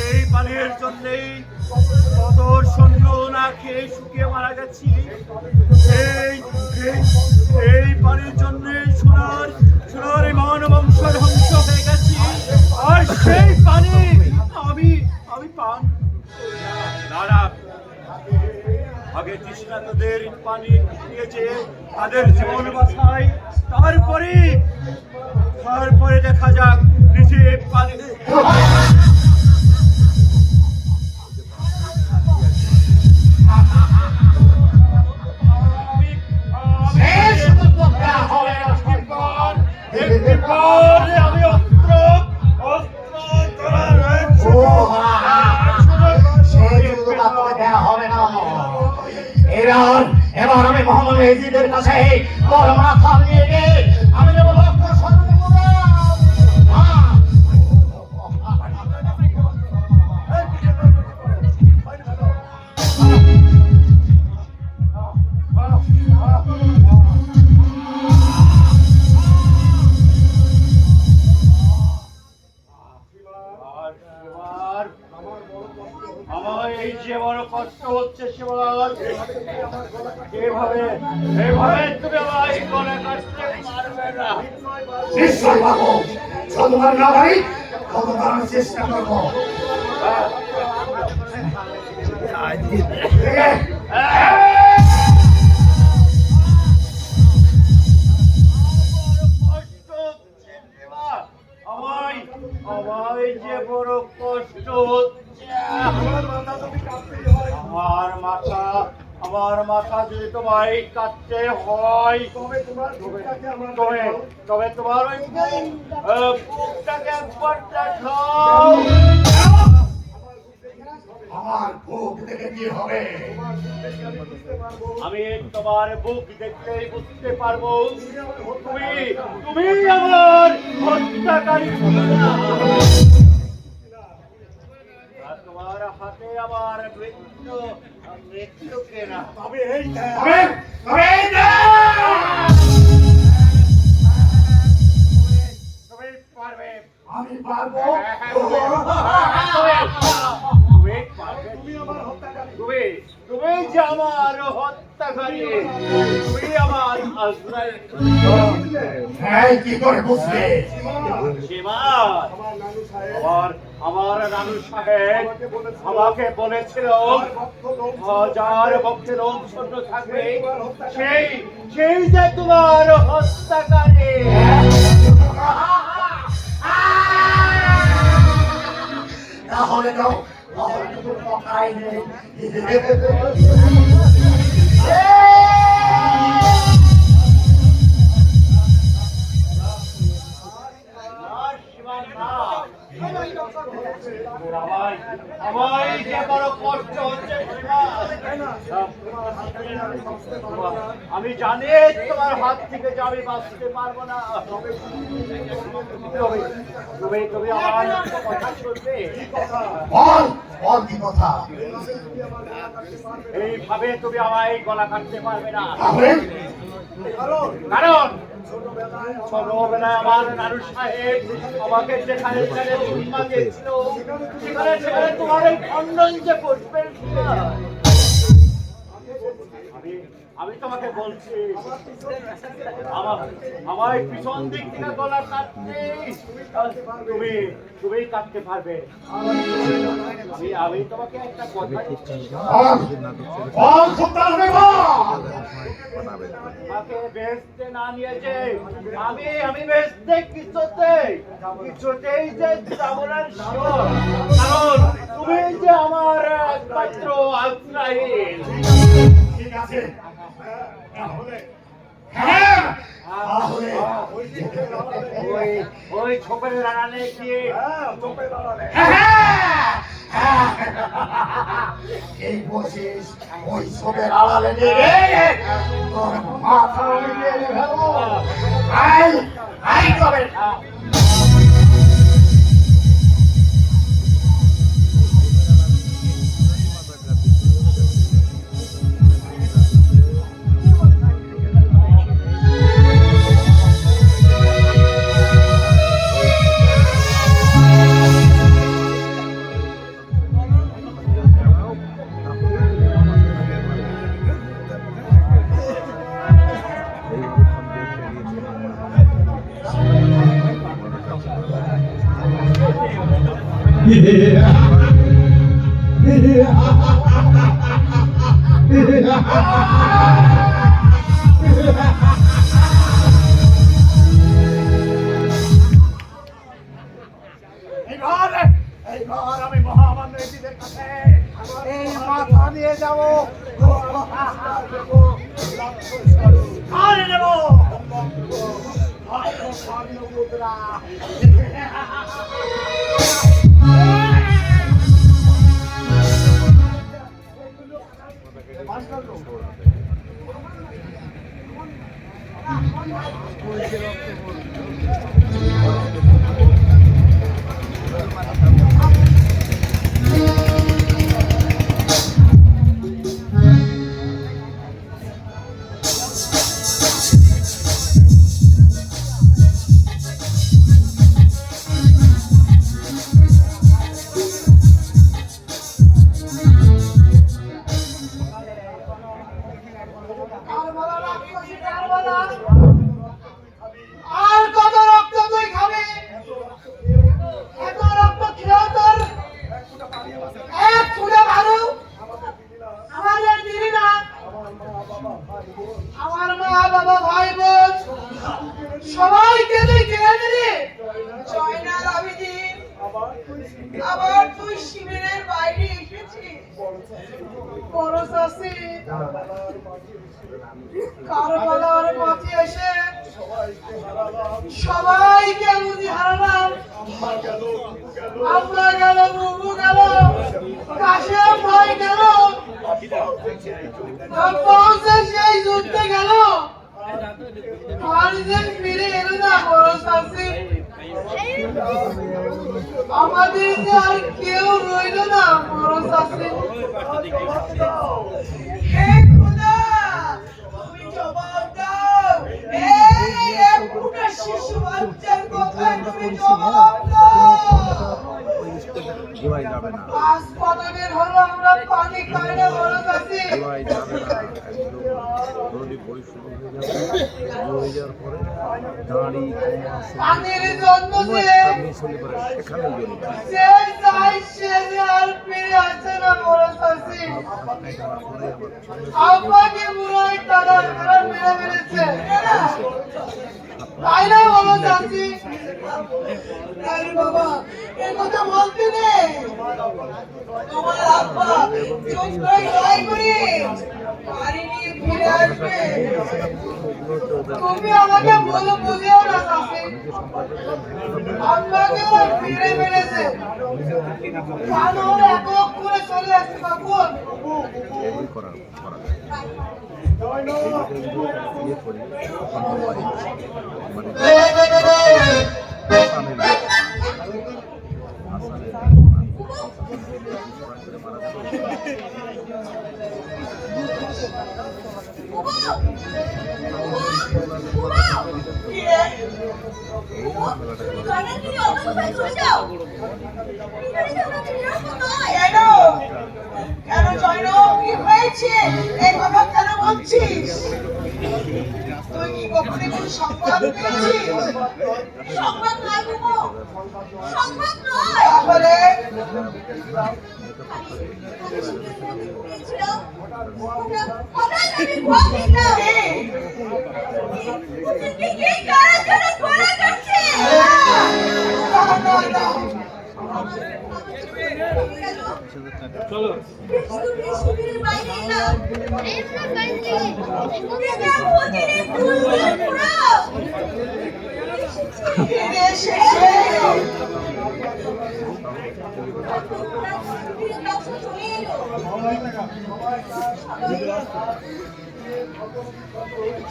এই পানির জন্যেই কত সৈন্য না খেয়ে শুকিয়ে মারা গেছি। এই পানির জন্য সোনার এই মানবংশ ধ্বংস হয়ে গেছি। আর সেই পানি আমি পান না। আগে তৃষ্ণার্তদের পানি দিয়েছে, তাদের জীবন বাঁচাই, তারপরে দেখা যাক নিজে পানি। আমি
এবার আমি মোহাম্মদ এজিদের কাছে তোর মাথা নিয়ে গিয়ে আমি দেবো লক্ষ
আমার এই যে বড় কষ্ট হচ্ছে শিবরাজ, এভাবে তুমি আমায় গলা কাটতে পারবে না।
নিশ্চয় বাবু, যতবার না পারি ততবার আমি চেষ্টা করবো।
আমায় যে বড় কষ্ট হচ্ছে। আমার মাথা যদি তোমায় কাটতে হয় তবে তোমার ওই বুকটাকে একবার দেখাও।
আমার বুক দেখে কি হবে?
আমি তোমার বুক দেখলেই বুঝতে পারবো তুমি আমার হত্যাকারী। তোমার হাতে আমার মৃত্যু কেনা। তুমি পারবে।
আমি পারবো।
তুমি যে আমার হত্যাকারী, তুমি আমার আজরাইল।
হ্যাঁ, কি করে বুঝলে?
আমার নানু সাহেব আমাকে বলেছিল হাজার ভক্তের সৈন্য থাকবে, সেই যে তোমার হত্যাকারী।
তাহলে তো কথাই নেই।
আমায় যে বড় কষ্ট হচ্ছে, আমি জানি তোমার হাত থেকে যে আমি বাঁচতে পারবো না। তুমি আমার কথা শুনবে।
বল কি কথা?
এইভাবে তুমি আমায় গলা কাটতে পারবে না।
কারণ
ছোটবেলায় আমার নানু সাহেব আমাকে যেখানে জন্ম দিয়েছিল, সেখানে তোমার এই খণ্ডন যে পুষ্পের আমি তোমাকে বলছি, আমার পিছন দিক থেকে গলা কাটতে তুমি কাটতে পারবে। আমি তোমাকে একটা কথা দিচ্ছি, আমাকে বেচতে না নিয়েছে, আমি বেচতে কিছুতেই যে যাব না। কারণ তুমি যে আমার একমাত্র আজরাইল।
ঠিক আছে,
ওই ছোপের রানানে গিয়ে এই বসিস ওই সবের আড়ালে নিয়ে তোর মাথা আমি মেরে ফেলবো। আই আই তবে এইবার আমি মহামান্যদের কাছে এই মাথা নিয়ে যাবো আর নেবো
আর কত রক্ত তুই খাবি? এত রক্ত খেয়েও তোর এক ফুটা ভালো আমাদের দিলি না। আমার মা বাবা ভাই বোন সবাইকে তুই কেড়ে দিলি।
জয়নাল আবেদিন, আবার তুই শিবিরের বাইরে এসেছিস।
বড় চাষি কারবালার মাঝে এসে সবাইকে বুঝি হারালাম। আমরা গেল, বুবু গেল, কাশেম ভাই গেল, সেই যুদ্ধে গেল, আর যে ফিরে এলো না বড় চাষি। আমাদের যে আর কেউ রইল না বড় চাষি।
হে খোদা, তুমি জবাব দাও। এই এক ফুটা শিশু বাচ্চার কথায় তুমি জবাব দাও।
আজ কতদিন হলো আমরা পানি খাই না বড় চাষি। পানির জন্য যে চাই সে যে আর ফিরে আসে না বড় চাষি। আমাকে বুড়াই তারা তারা মেরে ফেলেছে, তাই না বড় চাষি?
আরে বাবা, এ কথা বলতে নেই। তোমার আব্বা চোখ করে লড়াই করে বাড়ি নিয়ে ফিরে আসবে।
তুমি আমাকে বলো, বুঝিও না চাষি। আমাকে ওরা ফিরে ফেলেছে, কেন ওরা একক করে চলে আসছে কখন?
কি রে? কেন? কেন জয়নব, কি হয়েছে? এই কথা কেন বলছিস? তুই কি কখনো কোনো সংবাদ পেয়েছিস?
সংবাদ নয় বুবু, সংবাদ নয়।
তাহলে
চলে এলো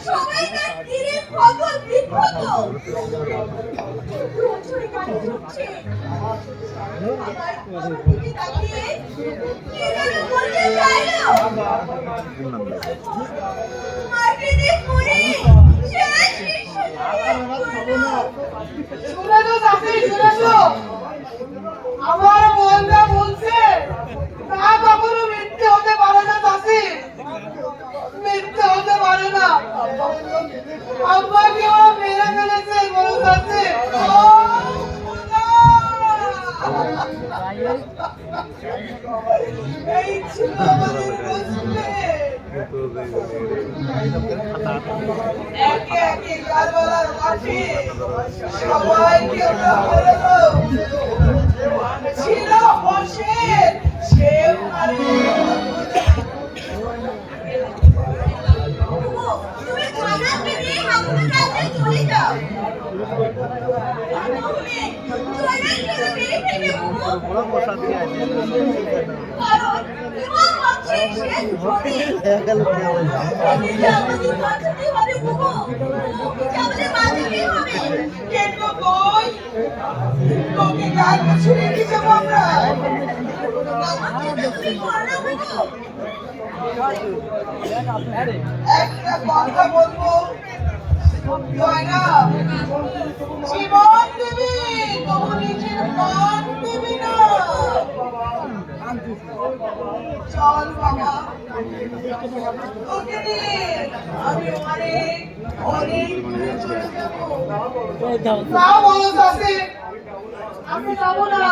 সবাই তার তীরে ফসল বিক্ষত রোজরে কাটে উঠছে আমার দিকে তাকিয়ে কে যেন বলতে চাইলো মাটিতে পড়ে শেষ
শুনেছো চাষি, শুনেছো? আমার মনটা বলছে তা কখনো মিথ্যে হতে পারে না চাষি, মিথ্যে হতে পারে না। আব্বাকে ওরা মেরে ফেলেছে বড় চাষি। এই ছিল আমাদের বুঝলে। একে একে কারবালার মাঠে সবাইকে ওরা হলো ছিল হোসেন, সেও
তুমি খানা পেরে আমাদের কাছে চলে যাও
কেটো কই তোকে গান ছুঁড়ে দিতে আমরা। একটা কথা বলবো, জয়না জীবন দেবী, তবু নিজের প্রাণ দেবী না। চল বাবা, তোকে নিয়ে আমি অনেক অনেক দূরে চলে যাবো। না বলো চাষি, আমি যাবো না।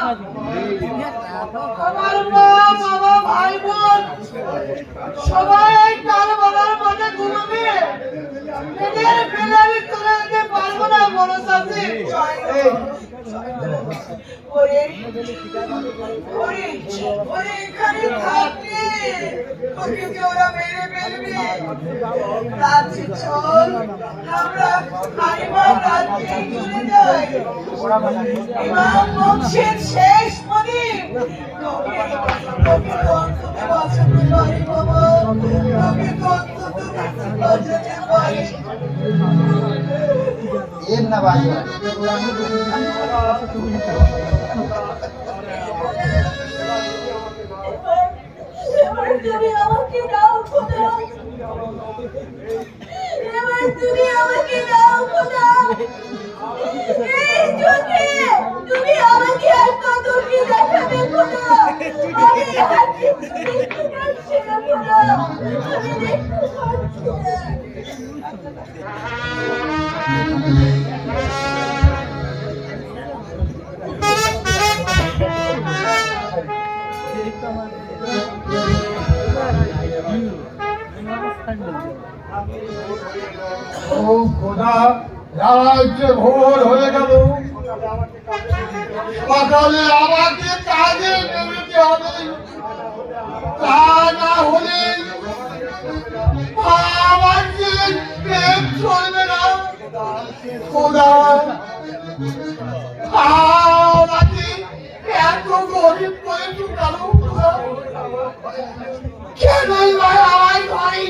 আমার মা বাবা ভাই বোন সবাই কারবালার মাঠে ঘুমাবে, এদের ফেলে আমি চলে যেতে পারবো না বড় চাষি। এখানে থাকলে তোকে যে ওরা মেরে ফেলবে। রাজ্যে চল, আমরা হারিমার রাজ্যে চলে যাই। ইমাম বংশের শেষ প্রদীপ তোকে অন্তত বাঁচাতে পারি বাবা, তোকে অন্তত বাঁচাতে পারি।
এর না ভাই
তুমি আমাকে দাও খোদা, এবার তুমি আমাকে দাও খোদা। এই চোখে তুমি আমাকে আর কতটি দেখাবে খোদা, আমি আর কিছু দেখতে পাচ্ছি না খোদা, আমি দেখতে পাচ্ছি না।
ও খোদা, রাত্রে ভোর হয়ে গেল, সকালে আমাকে কাজে নেমে হবে, তা না হলে আমার যে পেট চলবে না। খোদা, আমাকে এত গরিব করে চুকাল কেনই বা আমার ভাই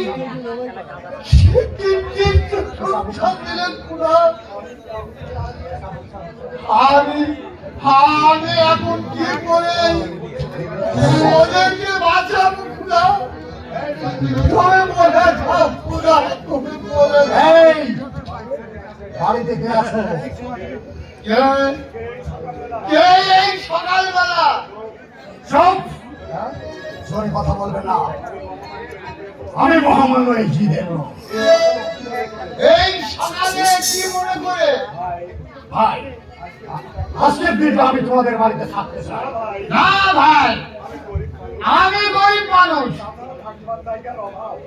আমি এখন কি করে ওদেরকে বাঁচাবো? খুদা তুমি বলে যাও, খুদা তুমি বলে
বাড়িতে কে আছো?
কে এই সকালবেলা?
সব জোরে কথা বলবে না, আমি মহামান্য এই জিদের লোক।
এই সকালে কি মনে করে?
ভাই, আজকের দিনটা আমি তোমাদের বাড়িতে থাকতে চাই।
না ভাই, আমি গরিব মানুষ,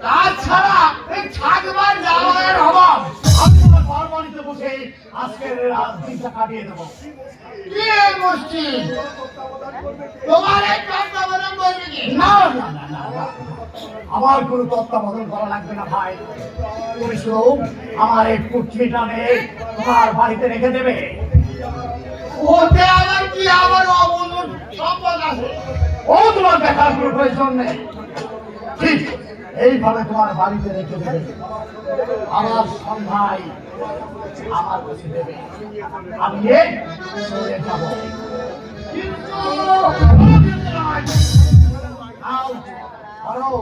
তাছাড়া এই থাকবার যাওয়ার অভাব।
আমি তোমার ঘর বাড়িতে বসে আজকের দিনটা কাটিয়ে দেবো।
কে মুশকিল তোমার এই তত্ত্বাবধান করবে কি?
না না না না না। আমার কোনো তত্ত্বাবধান করা লাগবে না ভাই, তুমি শুধু আমার এই পুত্রীটা তোমার বাড়িতে রেখে দেবে।
ওতে আবার কি আমার অবনতি
সম্পদ আছে, ও তোমার দেখার কোনো প্রয়োজন নেই। ঠিক এইভাবে তোমার বাড়িতে রেখে দেবে, আমার সন্ধ্যায় আমার কাছে দেবে, আমি এই চলে যাব। কিন্তু নাও, ধরো।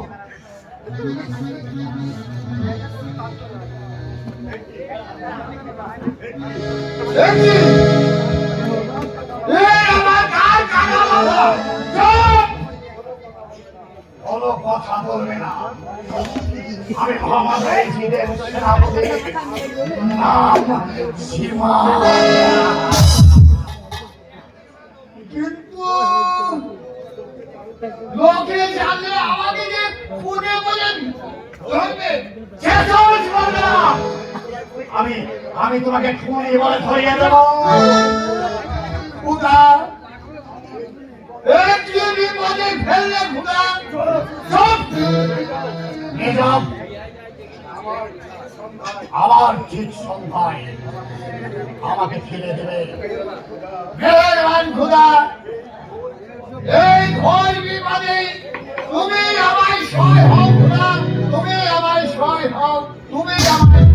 কোনো কথা বলবে না, আমি মোহাম্মদ রাইজিদের সেনাপতি, নাম সীমা। কিন্তু লোকে জানলে আমাকে যে পুনে বলেন ধরবে, আমি তোমাকে খুনি বলে ধরিয়ে দেব। খুদা একটি বিপদে ফেললে খুদা সব নিজব আবার ঠিক সন্ধ্যায় আমাকে ফিরে দেবে। মেহেরবান খুদা, এই ঘোর বিপদে তুমি আমায় সহায় হও খুদা, তুমি আমায় সহায় হও, তুমি আমায়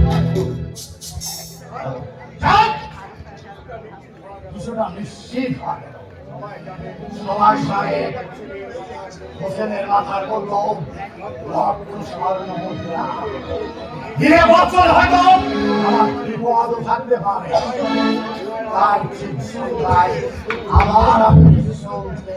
কিছুটা নিশ্চিত হয়। সবার সাহেব হোসেনের মাথার বলল স্বর্ণ মুদ্রা ধীরে বছর হয়তো আমার বিপদ থাকতে পারে, তার ঠিক সন্ধ্যায় আবার আপনি চলতে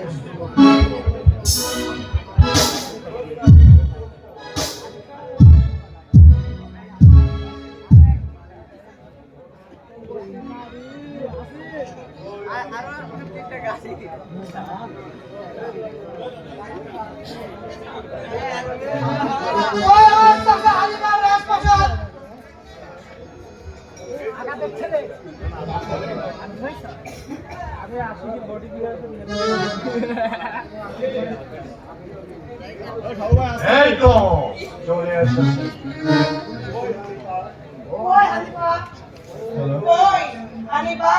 এই তো চলে এসেছে।
ওই হানিফা, ওই হানিফা,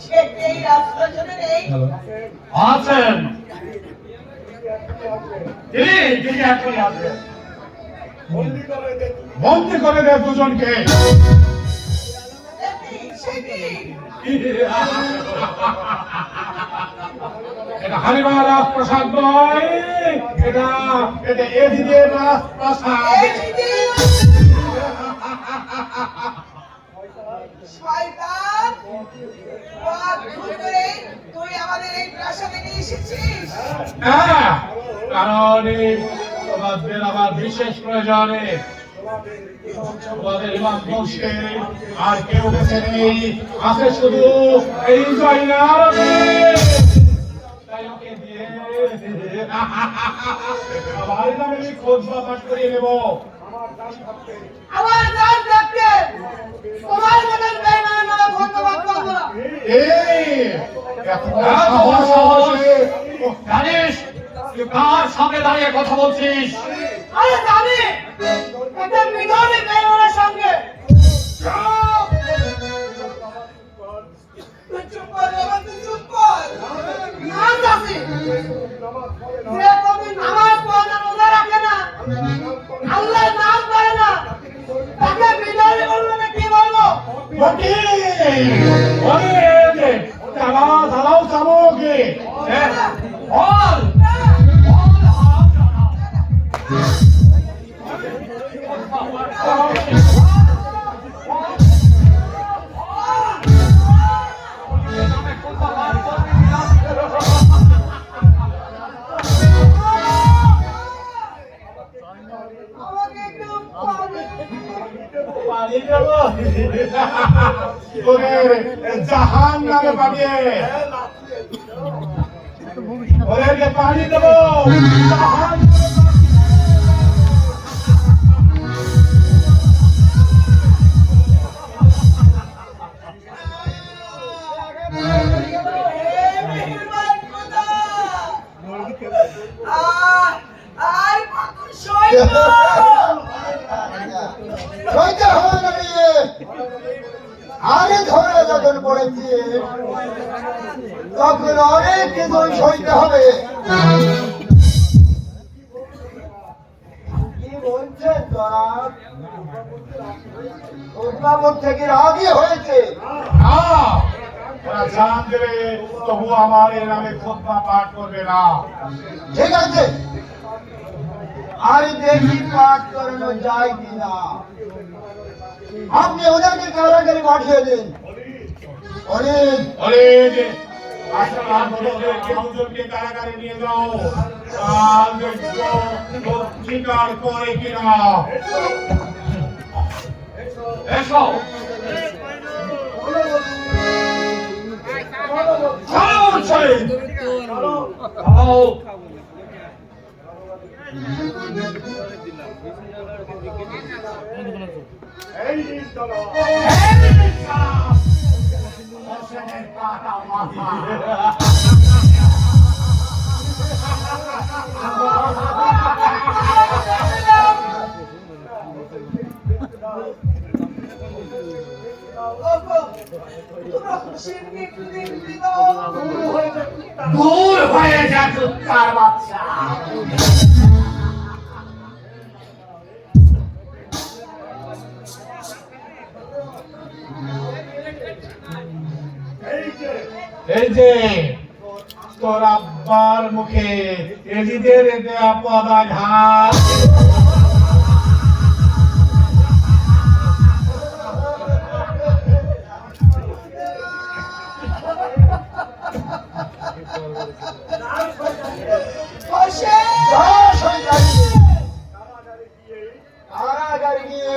সে এই রাস্তার জন্য নেই।
আছেন তিনি এখনই আছেন। বন্দি করে দেয় দুজনকে। এটা হানিফা রাজপ্রাসাদ নয়, এটা এদিকে রাজপ্রাসাদ।
শয়তান, তুই আমাদের এই প্রাসাদে নিয়ে এসেছিস?
হ্যাঁ, কারণ তোমাদের আমার বিশেষ প্রয়োজনে তোমাদের ইমাম বংশে আর কেউ বেঁচে নেই, আছে শুধু এই জয়নাল। তাই ওকে দিয়ে আমার নামে খোঁজ বাপাট করিয়ে নেব।
আমার জান থাকতে তোমার মতন বেঈমান নামে ধন্যবাদ করবো না।
এত বড় সাহসে জানিস তুই কার সামনে দাঁড়িয়ে কথা বলছিস?
আরে জানি এটা বিধর্মী বেঈমানের সঙ্গে।
তুই চুপ কর বাবা, তুই চুপ কর।
না চাচি, যে কবি নামাজ পড়ে না, রোজা রাখে না, আল্লাহর নাম করে না, তাকে বিধর্মী বলবো না কি বলবো?
চালাও চামোকে বল।
আমাকে একটু
জাহান নামে পাঠিয়ে ওদেরকে পানি দেবো।
আরে ধরে যখন পড়েছি তখন অনেক কিছু সইতে হবে। কি বলছেন জনাব? উদ্ভাবন থেকে রাজি হয়েছে?
ওরা জানান দেবে, তবু আমার এর নামে খুতবা পাঠ করবে না।
ঠিক আছে, আরে দেখি পাঠ করানো যায় কিনা। আপনি ওদেরকে কারাগারে পাঠিয়ে দিন। অনেক
হুজুরকে কারাগারে নিয়ে যাও, আর দেখবো স্বীকার করে কিনা। এসো
দূর হয়ে যা কুত্তার বাচ্চা।
এই যে তোর আব্বার মুখে এজিদের দেয়া পদাঘাত,
কারাগারে গিয়ে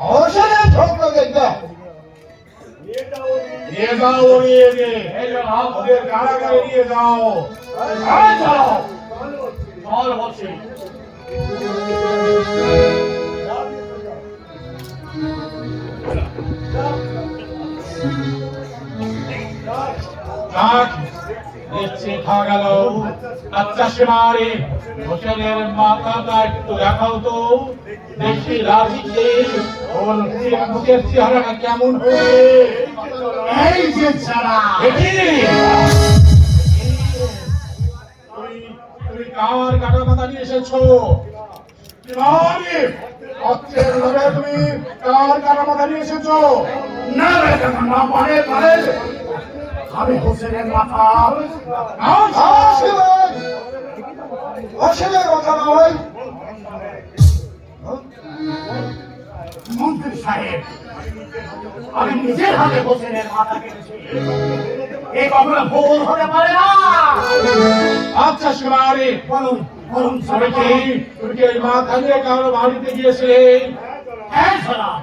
অবসরে ঢোকলো দেখবে।
নিয়ে যাও, উড়িয়ে দে, ওদের কারাগারে নিয়ে যাও। চলো চল বলছি। দেখা গেল। আচ্ছা সীমারে, হোসেনের মাথাটা একটু দেখাও তো দেখি, রাজিকে ওর মুখের চেহারাটা কেমন হবে।
এই যে ছাড়া
তুমি কার কাটা মাথা নিয়ে এসেছো? তুমি কার কাটা মাথা নিয়ে এসেছো?
না মানে মানে আমি হোসেনের মাথা। হোসেনের কথা নয় মন্ত্রী সাহেব, আমি নিজের হাতে হোসেনের মাথা কেটেছি। এই কখনো ভুল হতে পারে না।
আচ্ছা সীমারে,
বলুন বলুন
তুমি কি এই মাথা নিয়ে কারো বাড়িতে গিয়েছিলে?
হ্যাঁ সালাম,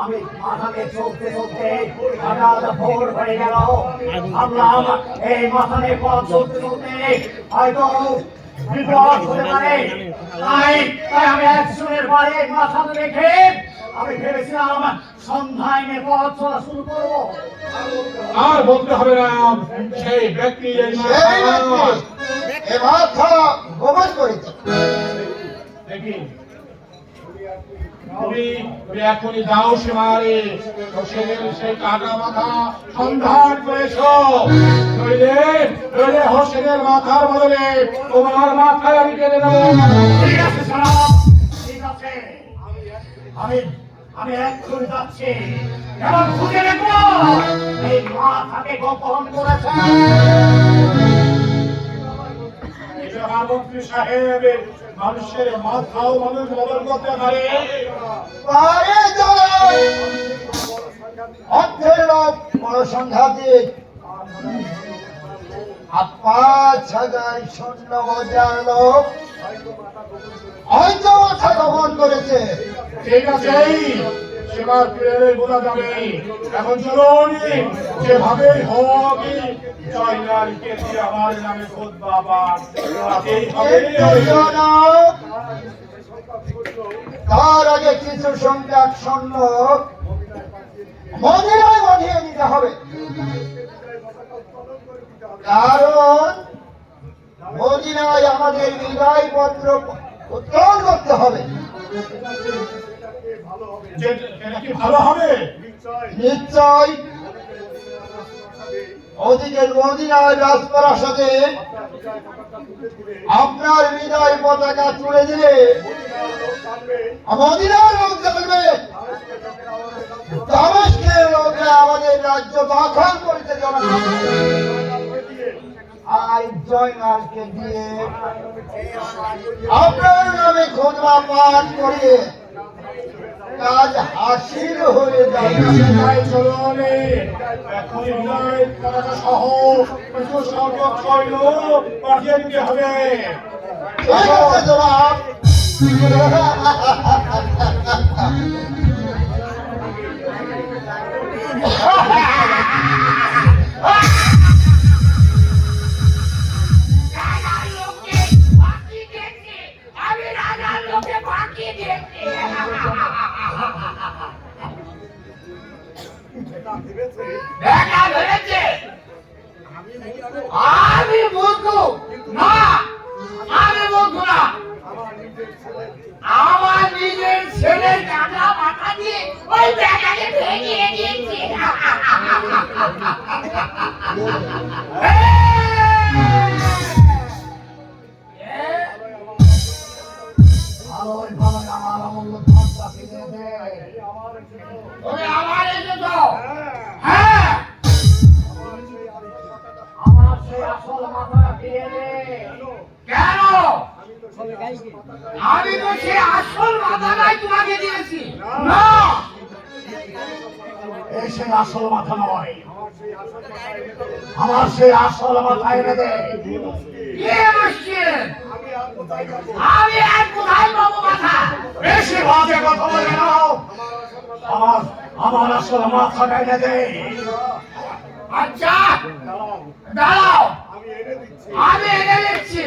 আমি মাথাকে চলতে চলতে হঠাৎ ভোর হয়ে গেল। ভাবলাম এই মাথানে পথ চলতে চলতে হয়তো বিপদ হতে পারে। তাই আমি একজনের বাড়ি মাথাতে রেখে আমি ভেবেছিলাম সন্ধ্যায় পথ চলা শুরু করবো।
আর বলতে হবে না, সেই ব্যক্তি এই
মাথা গোবর করেছে।
দেখি তুমি এখনই যাও সীমারে, হোসেনের সেই কাটা মাথা সন্ধান করেছো। নইলে হোসেনের মাথার বদলে তোমার মাথায় আমি কেটে দেবো।
ঠিক আছে সালাম, ঠিক আছে, আমি এক্ষুনি যাচ্ছি। এবার খুঁজে দেখবো এই মাথাকে গোপন করেছে।
মন্ত্রী সাহেব, মানুষের মাথাও মানুষ বদল করতে পারে।
অর্থের লোক বড় সংঘাতিক। ৫,০০০ সৈন্য বোঝার লোক হয়তো মাথা গোপন করেছে।
ঠিক আছে, সেবার ফিরে বোঝা যাবে। এখন চলুন, যেভাবেই হোক জয়নালকে দিয়ে আমার নামে খুতবা পাঠ করাতেই হবে।
তার আগে কিছু সংখ্যক সৈন্য মদিনায় পাঠিয়ে দিতে হবে, কারণ মদিনায় আমাদের বিদায় পত্র উত্তোলন করতে হবে।
এটা কি ভালো হবে?
নিশ্চয় ওদিকে মদিনায় রাজপ্রাসাদে আপনার হৃদয় পতাকা তুলে দিলে মদিনার লোক জানবে, দামেস্কের লোকরা আমাদের রাজ্য দখল করতে জড়াবে। আর জয়নালকে দিয়ে আপনার নামে খুতবা পাঠ করিয়ে কাজ হাসিল হয়ে যাবে।
এখনই হৃদয় পতাকা সহ কিছু সংখ্যক সৈন্য পাঠিয়ে দিতে হবে।
ঠিক আছে জনাব।
আমি বলবো না, আমি বলবো না। আমার নিজের ছেলে কাটা মাথা দিয়ে ওই ব্যাটাকে ভেঙে দিয়েছি।
ভালোই ভালো আমার অমূল্য ধনটা ফিরে দে।
ওরে আমার এসেছো? হ্যাঁ,
আমার সেই আসল মাথাটা ফিরে দে।
কেন? আমি তো সে আসল মাথাটাই তোমাকে দিয়েছি। না,
এই সেই আসল মাথা নয়, আমার সেই আসল মাথা এনে দে।
কে মুশকিল? আমি আর কোথায় পাবো মাথা?
বেশি বাজে কথা বলে না। আমার আসল মাথাটা এনে দে।
আচ্ছা দাঁড়াও, আমি এনে দিচ্ছি।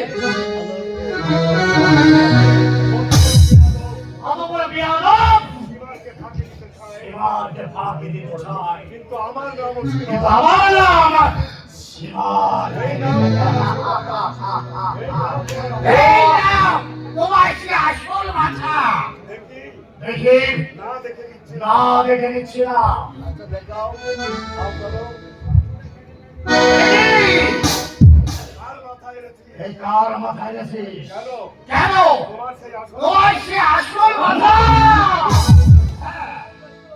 অত বড় বিয়াদব! সীমাকে ফাঁকি দিতে চাই, কিন্তু আমার নাম সীমার।
এই নাও তোমার সে আসল মাথা।
দেখি না, দেখে নিচ্ছি না। এই কার মাথায় এনেছিস?
কেন? তোমার সে আসল মাথা।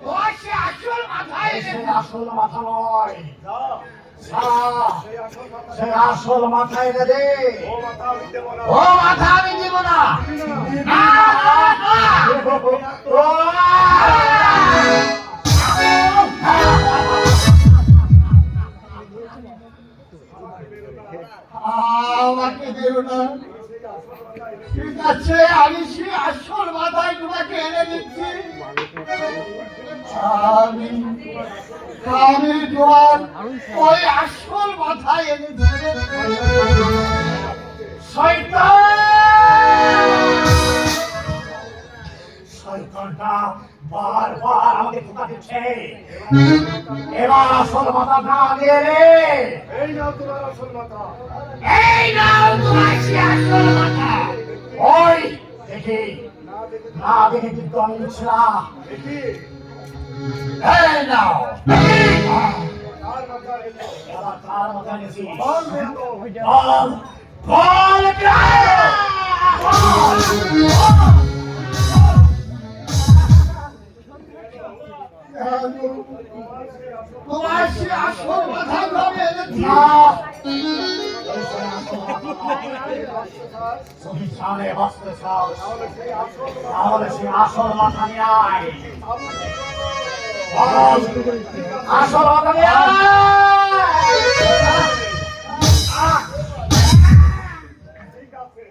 তোমার সে আসল মাথা
এই
এনে
সেই আসল মাথা নয়, সেই আসল মাথা এনে দে।
ও মাথা আমি দিব না। না, না,
আমাকে দেব না। ঠিক আছে, আমি সে আসল মাথায় তোমাকে এনে দিচ্ছি। আমি তোমার ওই আসল মাথায় এনে দিচ্ছি। শয়তানটা বারবার আমাকে ধোঁকা দিচ্ছে। এবার আসল মাথা না দিয়ে রে।
এই নাও তোমার আসল মাথা।
এই নাও তোমার সে আসল মাথা।
ওই দেখি না, দেখে কিন্তু আমি নিচ্ছি না। এই নাও। এবার কার মাথা এনেছি? বল, বল, তোমার সে আসল মাথা ভাবে এনেছি। তুমি সামনে বসতে চাও, তাহলে সে আসল মাথা নিয়ে আয়। বল, আসল মাথা নিয়ে আয়।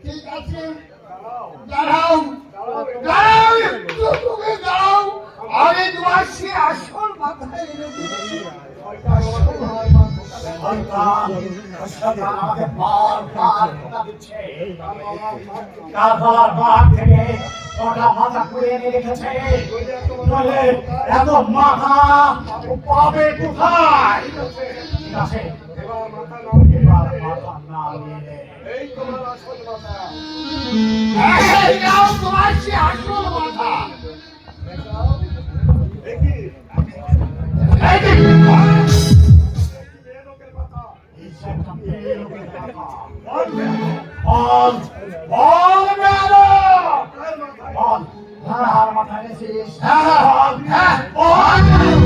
ঠিক আছে, দাঁড়াও, দাঁড়াও, একটু তুমি দাঁড়াও। আমি তোমার সে আসল মাথা এনে দিচ্ছি। আমাকে বারবার ধোঁকা দিচ্ছে। কারবালার বাগ থেকে ওটা মাথা খুঁড়ে এনে রেখেছে। নইলে এত মাথা পাবে কোথায়? ঠিক আছে, এবার মাথা না নিয়ে
এই তোমার আসল মাথা।
এই নাও তোমার সে আসল মাথা।
বল বল বল আর মাথায় এনেছিস বল বল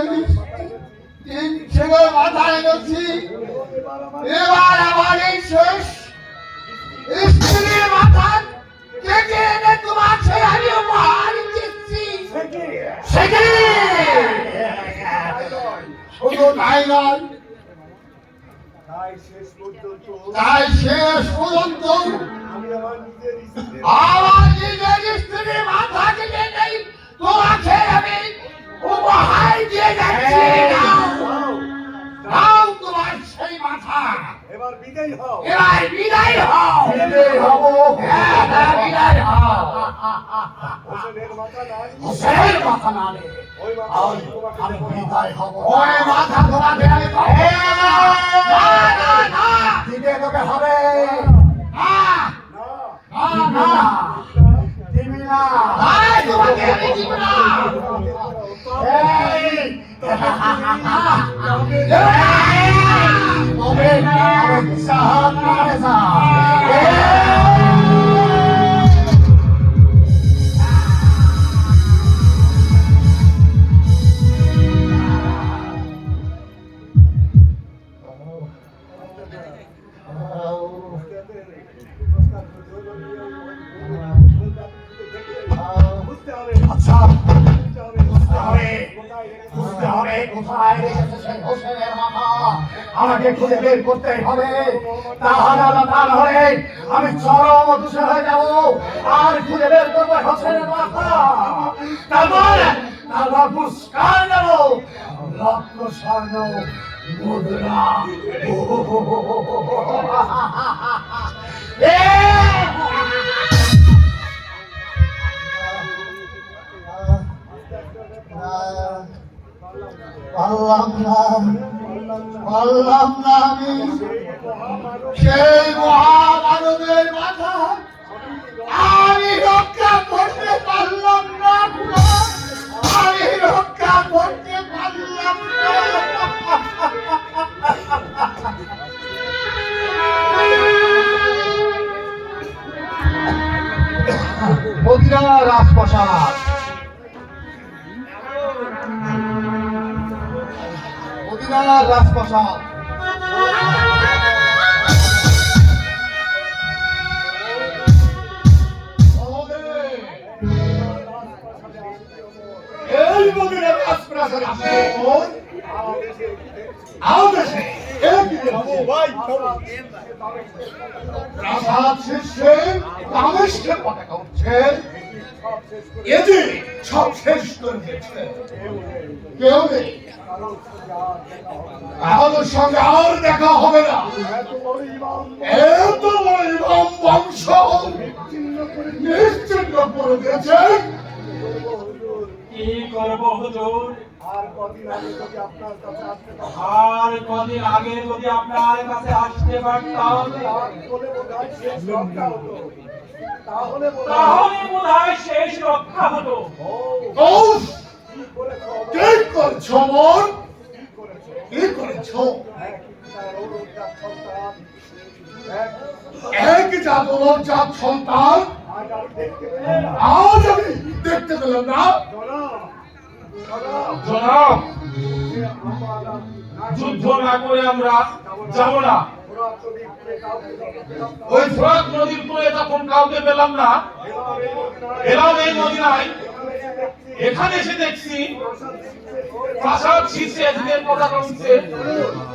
আমি তিন ছেলে মাথায় এনেছি এবার আমার এই শেষ স্ত্রীর মাথা কেটে এনে তোমার ছেলে আমি উপহার দিচ্ছি শুধু তাই নয় তাই শেষ পর্যন্ত আমার নিজের স্ত্রীর মাথা কেটে নেই তোমাকে আমি উপহার দিয়ে যাচ্ছি নাও তোমার সেই মাথা
এবার বিদায় হও
এবার বিদায় হও বিদায় হও
হোসেনের মাথা নাই
হোসেনের মাথা না রে
ওই মাথা
আমি বিদায় হব ওই মাথা তোমাকে আমি না না না দিতে তোকে হবে না না দিবি না তোমাকে আমি দিব না
বুঝতে হবে
আচ্ছা
বুঝতে হবে
বুঝতে হবে কোথায় রেখেছে সেই হোসেনের মাথা আমাকে খুঁজে বের করতে হবে তাহলে আমি চরম অদূষণ হয়ে যাব আর খুঁজে বের করবো হোসেনের মাথা তারপর পুরস্কার নেব লক্ষ স্বর্ণ মুদ্রা পারলাম না আমি সেই মহামানবের মাথা আমি রক্ষা করতে পারলাম না আমি রক্ষা করতে পারলাম না মদিনা রাজপ্রাসাদ মদিনার রাজপ্রাসাদ এই মদিনার রাজপ্রাসাদ আছে প্রাসাদ শীর্ষে দামেস্কের পতাকা উঠছে এদের সব শেষ করে দিয়েছে কেউ নেই আমাদের সঙ্গে আর দেখা হবে না এত বড় ইমাম বংশ নিশ্চিন্ন করে দিয়েছে
কি করব হুজুর
আর কদিন আগে যদি আপনার কাছে আসতে
আর কদিন আগে যদি আপনার কাছে আসতে পারতাম
তাহলে
বোধহয় শেষ রক্ষা হতো
কৌশ কি করছো মন কি করেছো এক জাত সন্তান আজ আমি দেখতে পেলাম না
জনাব যুদ্ধ না করে আমরা যাব না ওই ফোরাত নদীর কূলে তখন কাউকে পেলাম না এলাম এই মদিনায় এখানে এসে দেখছি প্রাসাদ শীর্ষে এদের পতাকা উঠছে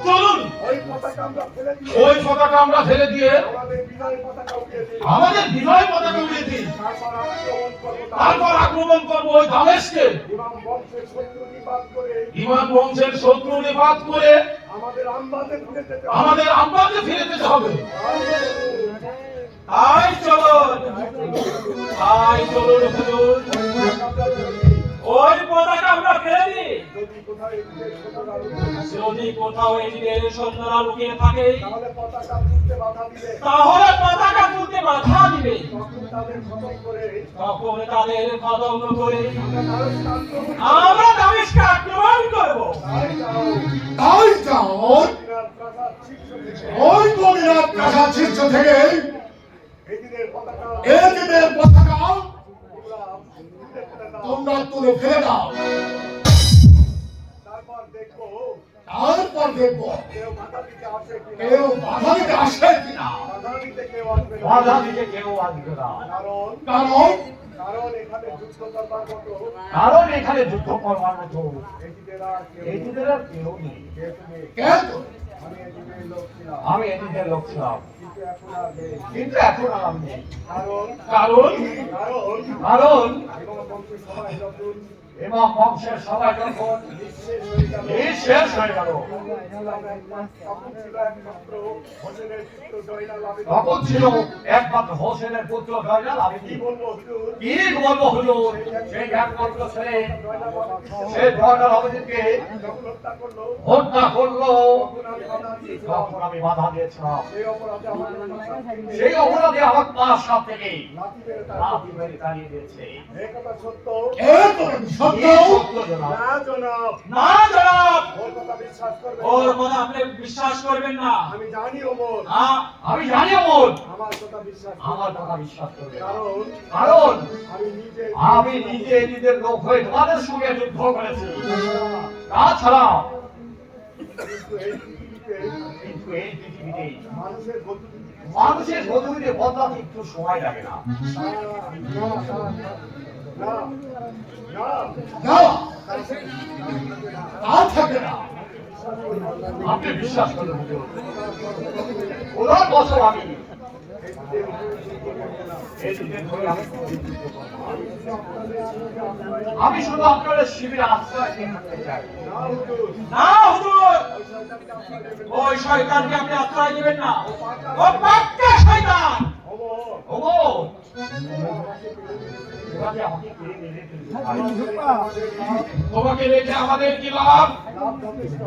চলুন ওই পতাকা আমরা ফেলে দিয়ে আমাদের বিজয় পতাকা উড়িয়ে দিই তারপর আক্রমণ করবো ওই দামেস্কে ইমান বংশের শত্রু নিপাত করে আমাদের আম্বাতে ফিরে যেতে হবে তাই চলুন হুজুর যদি কোথাও এদিনের সৈন্যরা লুকিয়ে থাকে
তাহলে পতাকা তুলতে বাধা দিবে,
তাহলে পতাকা তুলতে বাধা দিবে,
তখন তাদের খতম করে
তখন তাদের খতম করে
আমরা দামেস্ক আক্রমণ করব।
আমরা দামেস্কে আক্রমণ করব।
তাই যাও,
তাই যাও
মদিনার প্রাসাদ শীর্ষ থেকে
ওই মদিনার প্রাসাদ শীর্ষ থেকে
এদিনের পতাকা
এদিনের পতাকা
তোমরা
তোমরা তুলে
তুলে ফেলে দাও।
ফেলে দাও।
তারপর দেখবো
তারপর দেখবো
কেউ বাধা দিতে আসে কিনা।
কেউ বাধা দিতে আসে কিনা।
বাধা দিতে কেউ আসবে না।
বাধা দিতে কেউ আসবে না।
কারণ
কারণ
কারণ এখানে যুদ্ধ করবার মতো
কারণ এখানে যুদ্ধ করবার মতো
এদিনের আর কেউ নেই।
এদিনের আর কেউ নেই।
কে তুমি?
কেন?
আমি এদিনের লোক ছিলাম,
আমি এদিনের লোক ছিলাম,
কিন্তু এখন আর নেই।
কিন্তু এখন আর আমি নেই।
কারণ
কারণ
কারণ
কারণ
এবং বংশের সবাই যখন
এবং বংশের সবাই যখন
নিঃশেষ হয়ে গেল,
নিঃশেষ হয়ে গেল,
তখন ছিল একমাত্র হোসেনের পুত্র জয়নাল আবেদিন।
তখন ছিল একমাত্র হোসেনের পুত্র জয়নাল
কি
আবেদিন।
বলবো হুজুর?
কি বলবো হুজুর, সেই একমাত্র ছেলে
জয়নাল আবেদিন
সে জয়নাল আবেদিনকে
যখন হত্যা করলো,
হত্যা করলো,
তখন আমি বাধা দিয়েছিলাম।
তখন আমি বাধা দিয়েছিলাম।
সেই অপরাধে আমার নানা
সেই অপরাধে আমার পাঁচ সাত থেকে
লাঠি মেরে তার
লাথি মেরে তাড়িয়ে দিয়েছে।
এই কথা সত্য?
সত্য সত্য জনাব।
না জনাব,
না জনাব,
ওর কথা বিশ্বাস করবেন
ওর
না।
কথা আপনি বিশ্বাস করবেন না।
আমি জানি ওমর
আমি জানি ওমর
আমার কথা বিশ্বাস করবে
আমার
না।
কথা বিশ্বাস করবে না।
কারণ
কারণ
আমি নিজে
নিজের লোক হয়ে তোমাদের সঙ্গে যুদ্ধ করেছি। তাছাড়া
কিন্তু এই পৃথিবীতে
কিন্তু এই পৃথিবীতে
মানুষের
মানুষের গতিবিধি বদলাতে একটু সময় লাগে না। না, তা থাকে না। আপনি বিশ্বাস করেন হুজুর। 15 বছর আমি এই যুদ্ধের ধরে আমি শুধু আপনাদের শিবিরে আশ্রয় নিয়ে থাকতে চাই।
না হুজুর, ওই শয়তানকে আপনি আশ্রয় দিবেন না। ও পাক্কা শয়তান।
ওমর, এভাবে আমাকে কেড়ে নিয়ে যেতে ভাই।
তোমাকে রেখে আমাদের কি লাভ?
লাভ যথেষ্ট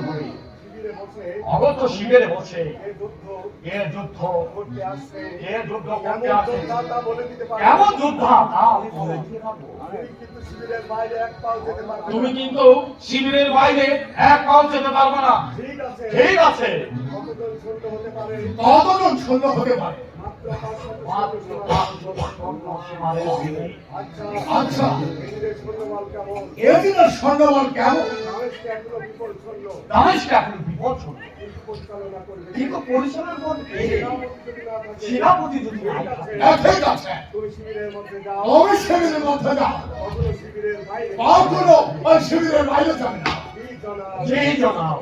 হবে। অগত শিবিরে বসে কে যুদ্ধ করতে আসছে, কেমন যোদ্ধা তা আমি বলে দিতে পারবো।
তুমি কিন্তু শিবিরের বাইরে এক পাও যেতে পারবে না।
ঠিক আছে, কতজন সৈন্য হতে পারে? মাত্র 500 সৈন্য সীমারের দিকে। আচ্ছা, এদিনের সৈন্যবল কেমন? দামেস্কে এখন বিপদ চলছে, কিন্তু পরিচালনার পর সেনাপতি যদি নাই থাকে, ঠিক আছে, তুমি শিবিরের মধ্যে যাও, কখনো ওই শিবিরের বাইরে যাবে না। জি জনাব।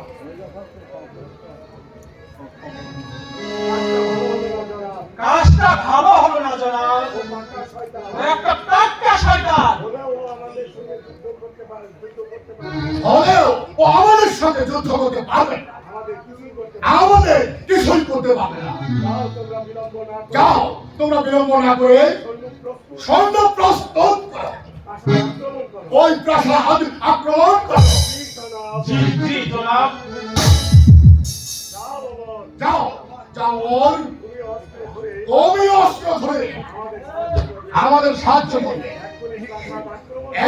কাজটা ভালো হলো না জনাব। ও একটা পাক্কা শয়তান।
হলেও ও আমাদের সঙ্গে যুদ্ধ করতে পারবে না, আমাদের কিছুই করতে পারবে না। যাও, তোমরা বিলম্ব না করে সৈন্য প্রস্তুত করো, ওই প্রাসাদ আক্রমণ করো।
জি জি জনাব।
যাও, যাও, ওর তুমি অস্ত্র ধরে আমাদের সাহায্য করবে।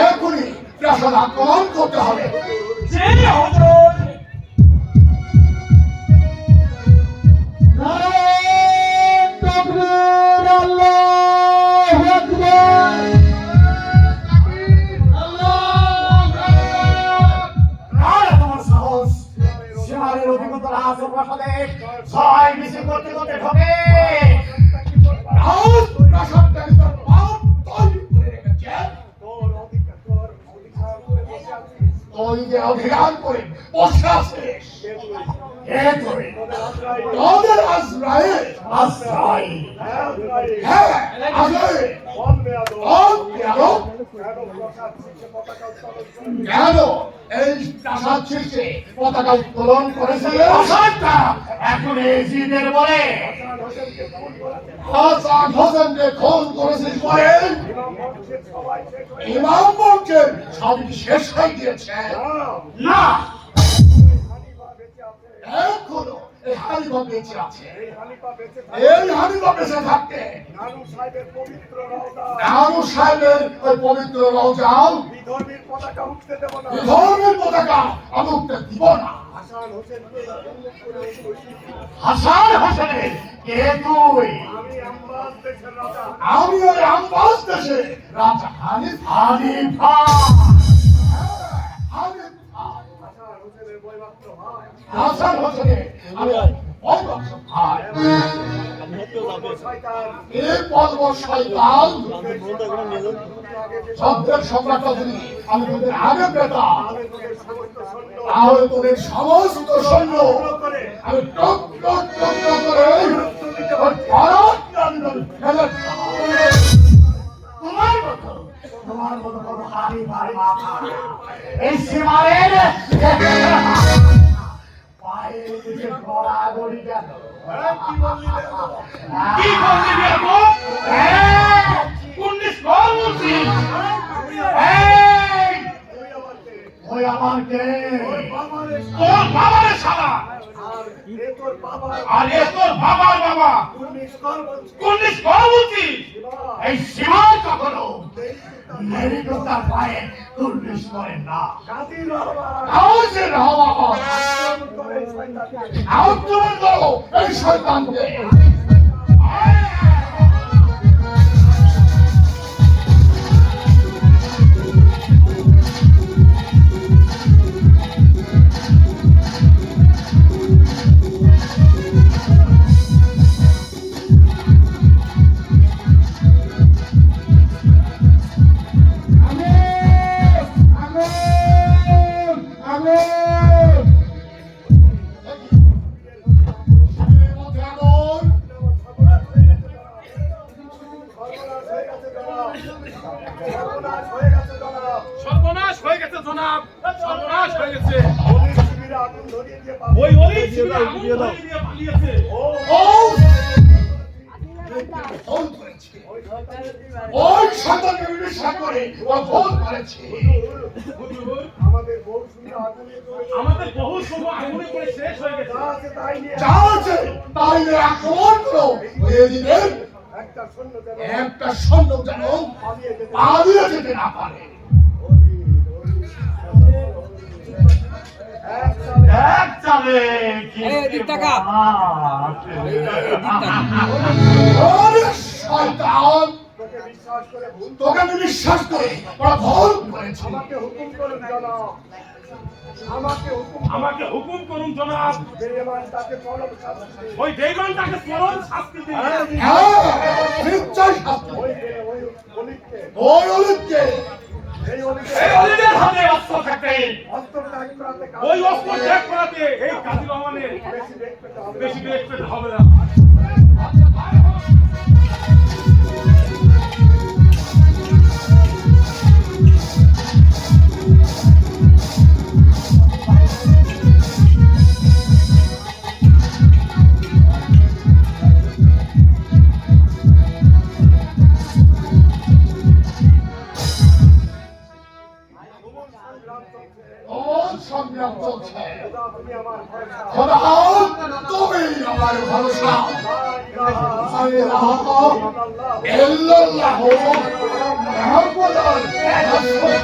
এখনই প্রাসাদ আক্রমণ করতে হবে।
জি হুজুর।
ছয় মিছিল করতে করতে ঢোকে তুই যে অভিযান করে বসে আছিস, তোদের আশ্রয় আশ্রয় হ্যাঁ আশ্রয় কেন এই প্রাসাদ শীর্ষে পতাকা উত্তোলন করেছে? এখন এই জিদের বলে হাসান হোসেনকে খুন করেছিস বলে ইমাম বংশের সবই শেষ হয়ে গিয়েছে। না, এখনো এই হানিফা বেঁচে আছে। এই হানিফা বেঁচে থাকতে নানু সাহেবের ওই পবিত্র রওজাও বিধর্মীর পতাকা আমি উঠতে দিব না। হাসান হোসেনের কে তুই? আমি ওই আম্বাস দেশে রাজা হানিফা। হাসান হোসেনের আমি অবশ্য ভাই। এই পর্ব শয়তান শব্দের সম্রাট যদি আমি তোদের আগে পেতাম তাহলে তোদের সমস্ত সৈন্য আমি টক টক টক টক করে তোমার মতো কোনো হানি ভাই মাথা এই সীমারের পায়ের দিকে গড়াগড়ি গেল।
কি বললি বেয়াদব? কুন্ডিস কর বলছি।
ওই আমার কে?
তোর বাবার শালা। আর এ তোর বাবার বাবা। কুন্ডিস কর বলছি।
এই সীমা কখনো মেরিকতার পায়ে কুর্নিশ করেন না। কাউজের হওয়া আক্রমণ করো এই শয়তানকে।
সর্বনাশ হয়ে গেছে জনাব, সর্বনাশ হয়ে গেছে। ওই অলি শিবিরে আগুন ধরিয়ে দিয়ে পালিয়েছে।
ওই শয়তানকে বিশ্বাস করে ওরা ভুল করেছে।
হুজুর, আমাদের বহু সময় আগুনে পড়ে শেষ হয়ে গেছে।
যা আছে তাই নিয়ে আক্রমণ করো। এদিনের একটা সৈন্য যেন পালিয়ে যেতে না পারে। এক চালে শয়তান তোকে আমি বিশ্বাস করে ওরা ভুল করেছে।
আমাকে হুকুম করুন জনাব, ওই বেঈমানটাকে চরম শাস্তি দিন।
হ্যাঁ, নিশ্চয় শাস্তি। ওই অলিদকে
এই অলিদের হাতে অস্ত্র থাকতে, ওই অস্ত্র ত্যাগ করাতে এই কাজী রহমানের বেশি বেগ পেতে হবে না।
সংগ্রাম চলছে। খোদা তুমি আমার ভরসা। ইল্লাল্লাহু মুহাম্মাদুর রাসূল।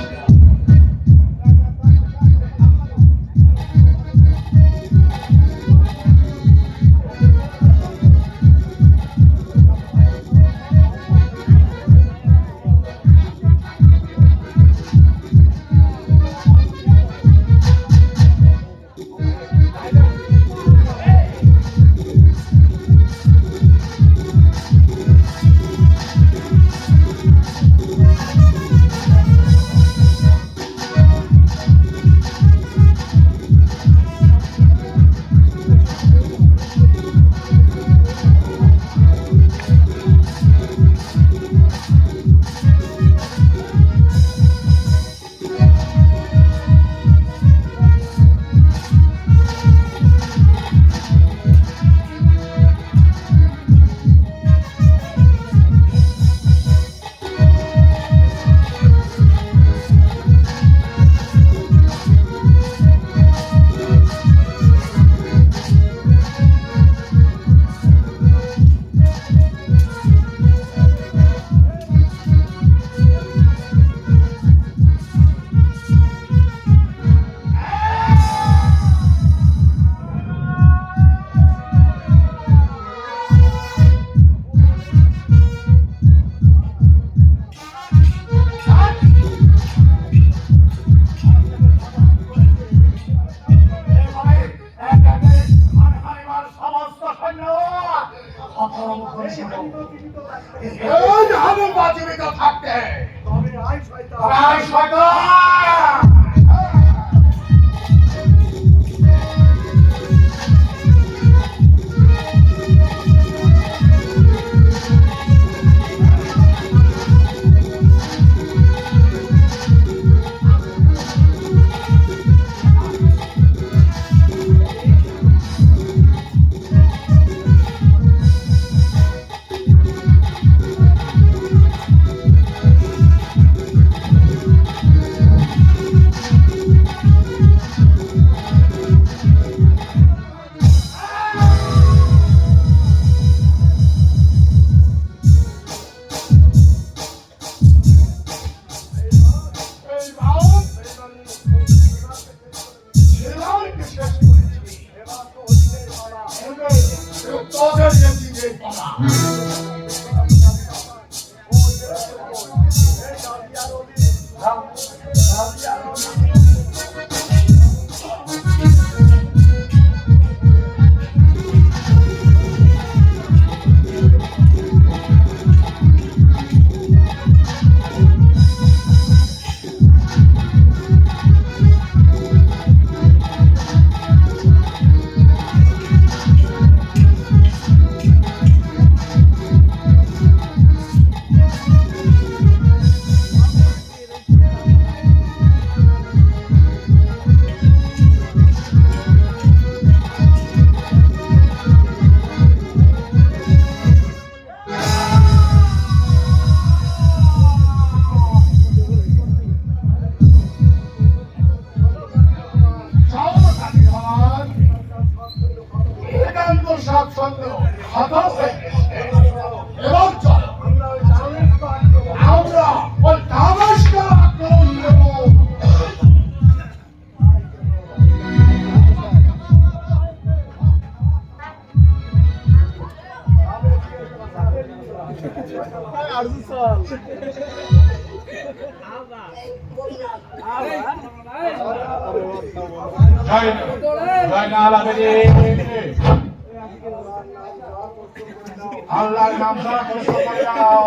আল্লাহর নাম ছাড়া কোনো সময় দাও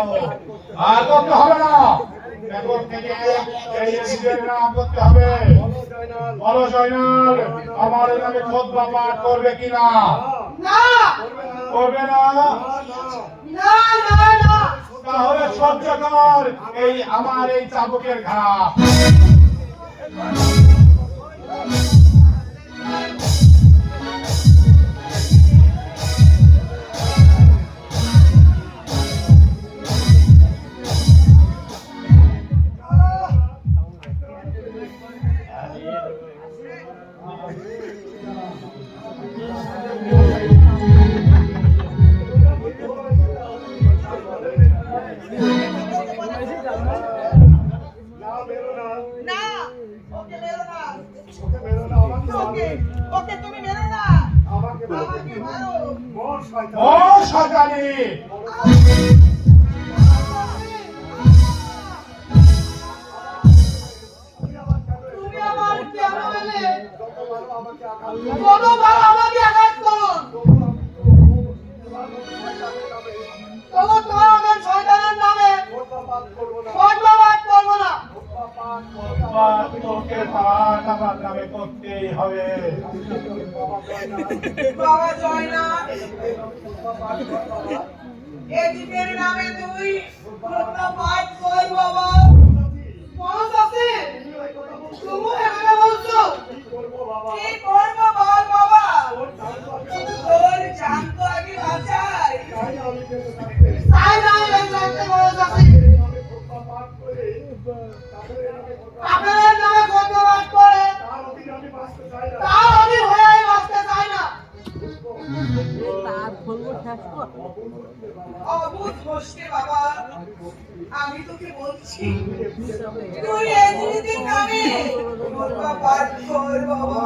আর করতে হবে না এখন থেকে এই নিজের নাম করতে হবে বলো জয়নাল আমার নামে খুতবা পাঠ করবে কিনা
না
করবে না
না না না
তাহলে সহ্য কর এই আমার এই চাবুকের ঘা
না ওকে মেরো না ওকে ওকে তুমি মেরো না আমাকে মারো
ও শয়তানি
তুমি আমার কেন বলে কতবার আমাকে আঘাত করো তবু তোমার ওদের শয়তানের নামে খোদবা পাঠ করবো না
তোকে পাঠ আমার নামে করতেই হবে
বাবা জয়নাল এদিকের নামে তুই খোদবা পাঠ কর বাবা
মহান আছে তুমি এখানে বলছো
কি করবো বল বাবা তোর জান তো আগে বাঁচাই
তাই না এই রাখতে বড় আছে আপনার নামে খোদবা পাঠ করে তার অধীন হয়ে আমি বাঁচতে চাই না
অবুধ হোসকে বাবা আমি তোকে বলছি তুই এই জিনিসের নামে খোদবা পাঠ কর বাবা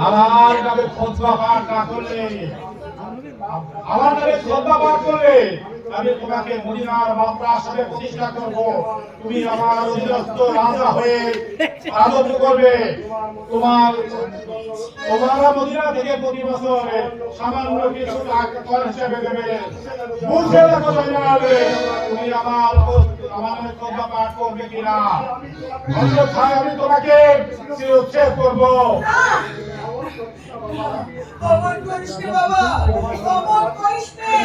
আমার নামে খুতবা পাঠ না করলে আমার নামে খুতবা পাঠ করলে আমি তোমাকে মদিনার মাদ্রাসায় প্রতিষ্ঠা করব তুমি আমার অধীনস্থ রাজা হয়ে রাজত্ব করবে তোমার মদিনা থেকে প্রতি বছর সামান্য কিছু টাকা কর হিসেবে দেবে বুঝে দেখো জয়নাল তুমি আমার নামে খুতবা পাঠ করবে কিনা অন্যথায় আমি তোমাকে শিরোচ্ছেদ করবো
অমন করিস নে বাবা অমন করিস নে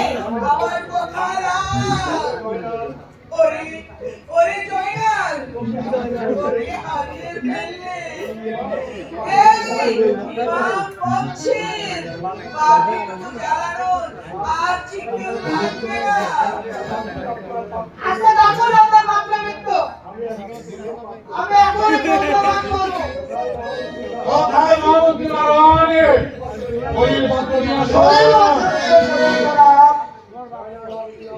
আমার কথা রাখ ওরে ওরে জয়নাল ওরে হারিয়ে ফেললে এই ইমাম বলছেন বাকি তো জ্বালানোর আর চিকেও থাকবে না
আচ্ছা দেখো আপনার মাত্রা মৃত্যু আমি এখনই খোদবা পাঠ করবো
কোথায় মহামন্ত্রী নারায়ণে ওই বর্তমানে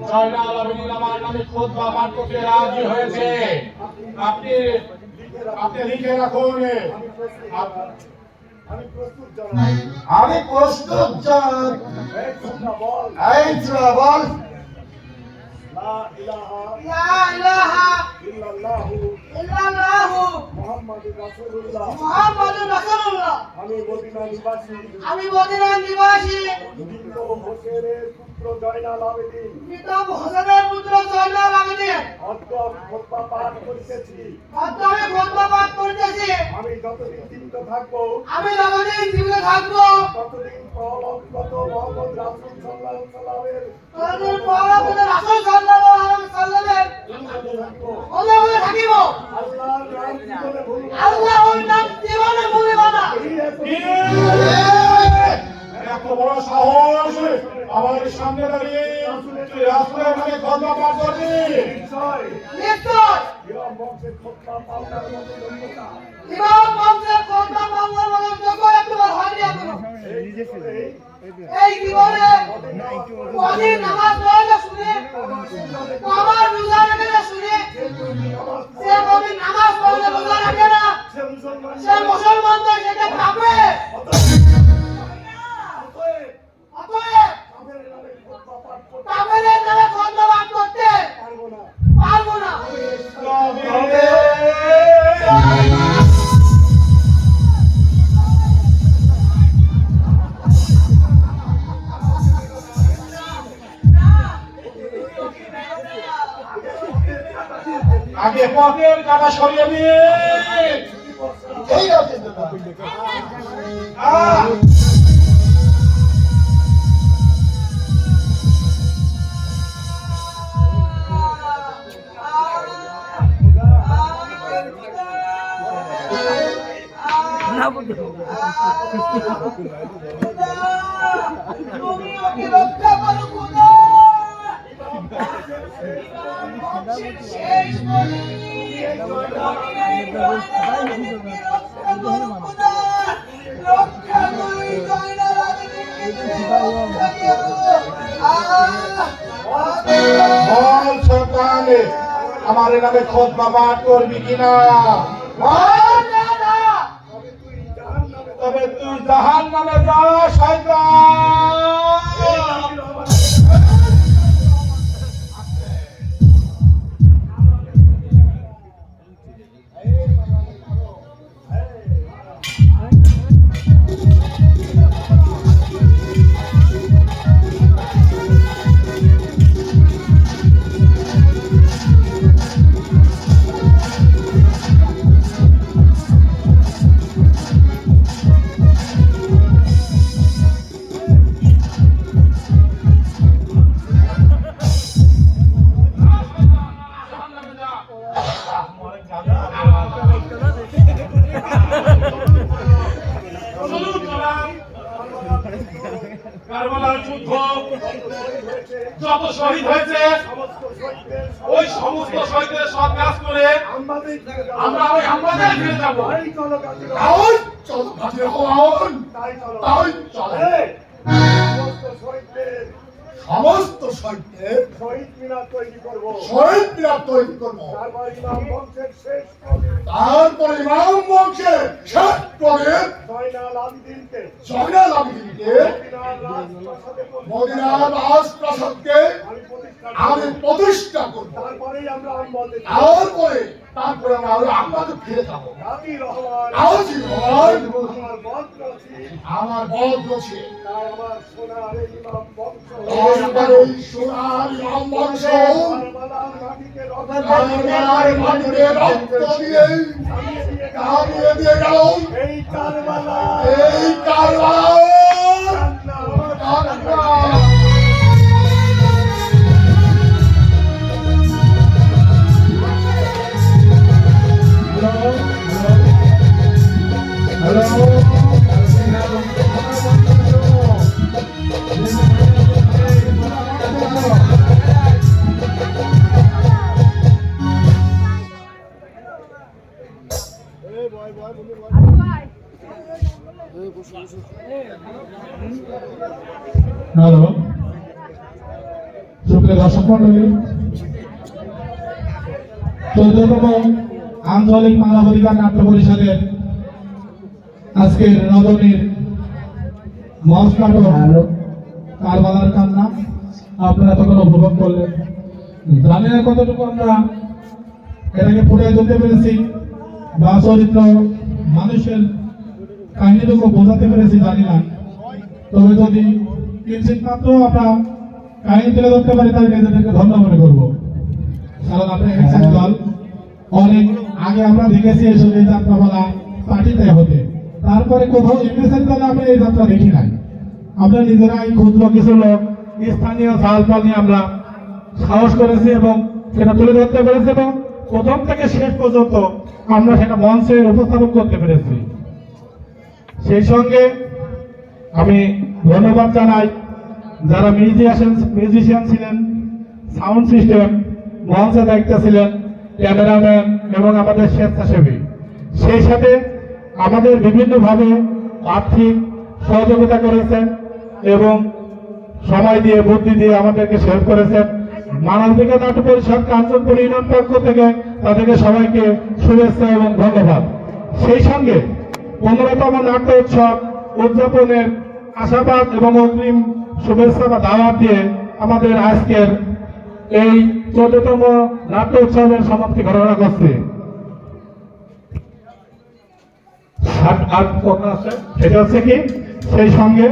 জয়নাল আবেদীন আমার নামে খুতবা পাঠ করতে রাজি হয়েছে আপনি আপনি লিখে রাখুন আমি প্রস্তুত জান এই বল
লা ইলাহা ইল্লাল্লাহু
মুহাম্মাদুর রাসূলুল্লাহ
মুহাম্মাদুর রাসূলুল্লাহ
আমি মদিনার নিবাসী
মৃত হোসেনের পুত্র জয়নাল আবেদীন
মৃত হোসেনের পুত্র জয়নাল আবেদীন
অদ্য আমি খোদবা পাঠ করিতেছি আমি যতদিন জীবিত থাকবো ততদিন প্রলঙ্গত মোহাম্মদ রাসূল সাল্লাল্লাহু আলাইহি ওয়াসাল্লামের আল্লাহর নাম জীবনে ভুলিব না
এত বড় সাহস আমার সামনে দাঁড়িয়ে তুই রাসূলের নামে খুতবা পাঠ করবি
নিশ্চয়
নিশ্চয়
ইমাম বংশের খোদবা পাওয়ার মতো যোগ্যতা
ইমাম বংশের খোদবা পাওয়ার মতো যোগ্য একবার হয়নি এখনো এই জীবনে কদিন নামাজ পড়ে শুনে আমার রোজা রেখে শুনে সে কদিন নামাজ পড়ে রোজা রাখে না সে মুসলমানদের সেটা ভাবে অতএব কাফেরের নামে খোদবা পাঠ করতে
তবে আগে পথের কাটা সরিয়ে দিয়ে
এই আছে দাদা।
তুমি ওকে রক্ষা করো খোদা। শেষ বলি রক্ষা করো খোদা, রক্ষা করো এই জয়নাল আবেদীনকে, রক্ষা করো।
বল সরকারে আমার নামে খোদবা পাঠ করবি কিনা? তবে তুই জাহান নামে যা শয়তান। কারবালার যুদ্ধ যত শহীদ হয়েছে ওই সমস্ত শহীদের সৎ কাজ করে আমরা ওই আমাদের ফিরে যাবো।
চল হাজির হন, তাই চলে সমস্ত শহীদদের
শহীদ মিনার তৈরি করবো,
শহীদ মিনার তৈরি করবো।
তারপর ইমাম বংশের শেষ
তারপরে ইমাম বংশের শেষ প্রদীপ
জয়নাল আবেদীনকে
জয়নাল আবেদীনকে মদিনার রাজপ্রাসাদকে আমি প্রতিষ্ঠা করব।
তারপরেই আমরা আমবলে
তারপরে আমরা আমাদের ফিরে যাবো।
রাজি রহমান
রাজি রহমান,
আমার বদ রয়েছে,
আমার বদ রয়েছে,
তাই আমার সোনার এই ইমাম বংশ
তারপর এই সোনার ইমাম বংশ
কারবালার মাটিকে
কারবালার মাটিতে রক্ত দিয়ে নামিয়ে দিয়ে গেল
এই কারবালা
এই কারবালা।
হ্যালো, সুপ্রিয় দর্শক মন্ডলী, 14তম আঞ্চলিক মানবাধিকার নাট্য পরিষদের আজকের নবমীর মঞ্চ নাটক কারবালার কান্না আপনারা তখন উপভোগ করলেন। জানি না কতটুকু আমরা এটাকে ফুটিয়ে তুলতে পেরেছি বা চরিত্র মানুষের কাহিনীটুকু বোঝাতে পেরেছি জানি না, তবে যদি কিঞ্চিত মাত্র আমরা কাহিনী তুলে ধরতে পারি তাহলে নিজেদেরকে ধন্য মনে করবো। কারণ আপনি দেখেছেন দল অনেক আগে আমরা দেখেছি এসব এই যাত্রাপালা পার্টিতে হতে, তারপরে কোথাও ইংরেজের দলে আমরা এই যাত্রা দেখি নাই। আমরা নিজেরাই ক্ষুদ্র কিছু লোক স্থানীয় ঝাল পাল নিয়ে আমরা সাহস করেছি এবং সেটা তুলে ধরতে পেরেছি এবং প্রথম থেকে শেষ পর্যন্ত আমরা সেটা মঞ্চে উপস্থাপন করতে পেরেছি। সেই সঙ্গে আমি ধন্যবাদ জানাই যারা মিউজিশিয়ান ছিলেন, সাউন্ড সিস্টেম, মঞ্চে দায়িত্ব ছিলেন, ক্যামেরাম্যান এবং আমাদের স্বেচ্ছাসেবী, সেই সাথে আমাদের বিভিন্নভাবে আর্থিক সহযোগিতা করেছেন এবং সময় দিয়ে বুদ্ধি দিয়ে আমাদেরকে হেল্প করেছেন। মানবাধিকার নাট্য পরিষদ কাঞ্চনপুর ইউনিয়ন পক্ষ থেকে তাদেরকে সবাইকে শুভেচ্ছা এবং ধন্যবাদ। সেই সঙ্গে 15তম নাট্য উৎসব উদযাপনের আশাবাদ এবং অগ্রিম শুভেচ্ছা বা দাওয়াত দিয়ে আমাদের আজকের
এই 14তম নাট্য উৎসবের সমাপ্তি ঘোষণা করছি। আর কথা আছে, সেটা হচ্ছে কি, সেই সঙ্গে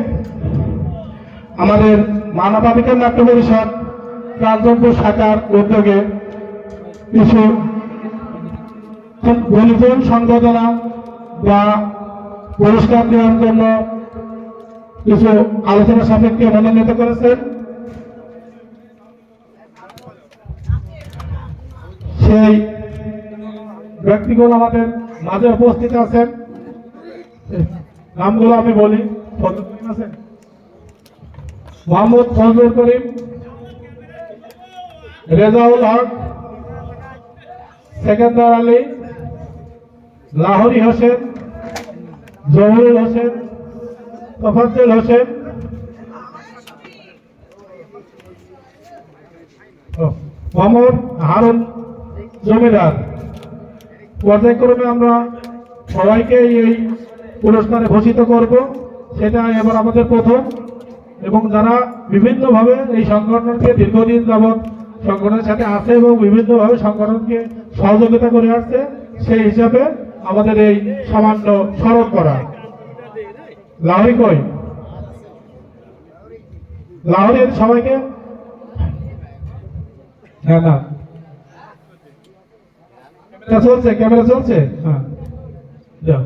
আমাদের মানবাধিকার নাট্য পরিষদ রাজনপুর শাখার উদ্যোগে কিছু গুণীজন সংবর্ধনা বা পুরস্কার দেওয়ার জন্য কিছু আলোচনা সাপেক্ষে মনোনীত করেছেন। সেই ব্যক্তিগুলো আমাদের মাঝে উপস্থিত আছেন, নামগুলো আমি বলি। মোহাম্মদ ফজলুল করিম, রেজাউল হক, সেকেন্দার আলী, লাহোরি হোসেন, জহুরুল হোসেন, তোফাজ্জল হোসেন, মোহাম্মদ হারুন জমিদার। পর্যায়ক্রমে আমরা সবাইকে এই পুরস্কারে ভূষিত করব, সেটা এবার আমাদের প্রথম। এবং যারা বিভিন্নভাবে এই সংগঠনকে দীর্ঘদিন যাবৎ সংগঠনের সাথে আছে এবং বিভিন্নভাবে সংগঠনকে সহযোগিতা করে আসছে, সেই হিসাবে আমাদের এই সামান্য স্মরণ করা। লাহোরি কই? লাহোরি সবাইকে হ্যাঁ, না চলছে, ক্যামেরা চলছে, হ্যাঁ যাও।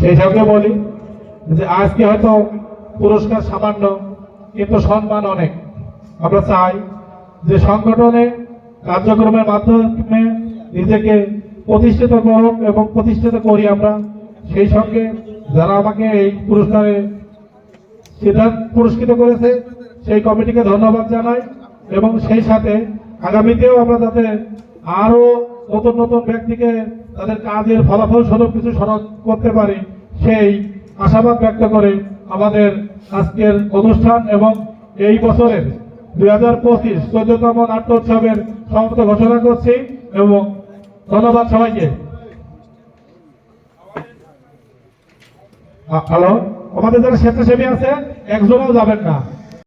সেই সঙ্গে বলি যে আজকে হয়তো পুরস্কার সামান্য, কিন্তু সম্মান অনেক। আমরা চাই যে সংগঠনে কার্যক্রমের মাধ্যমে নিজেকে প্রতিষ্ঠিত করুক এবং প্রতিষ্ঠিত করি আমরা। সেই সঙ্গে যারা আমাকে এই পুরস্কারে পুরস্কৃত করেছে সেই কমিটিকে ধন্যবাদ জানাই, এবং সেই সাথে আগামীতেও আমরা যাতে আরো নতুন নতুন ব্যক্তিকে তাদের কাজের ফলাফল স্বরূপ কিছু স্মরণ করতে পারি, সেই আশাবাদ ব্যক্ত করে আমাদের আজকের অনুষ্ঠান এবং এই বছরের 2025 14তম নাট্যোৎসবের সমাপ্ত ঘোষণা করছি। এবং ধন্যবাদ সবাইকে। হ্যালো, আমাদের যারা স্বেচ্ছাসেবী আছে একজনও যাবেন না।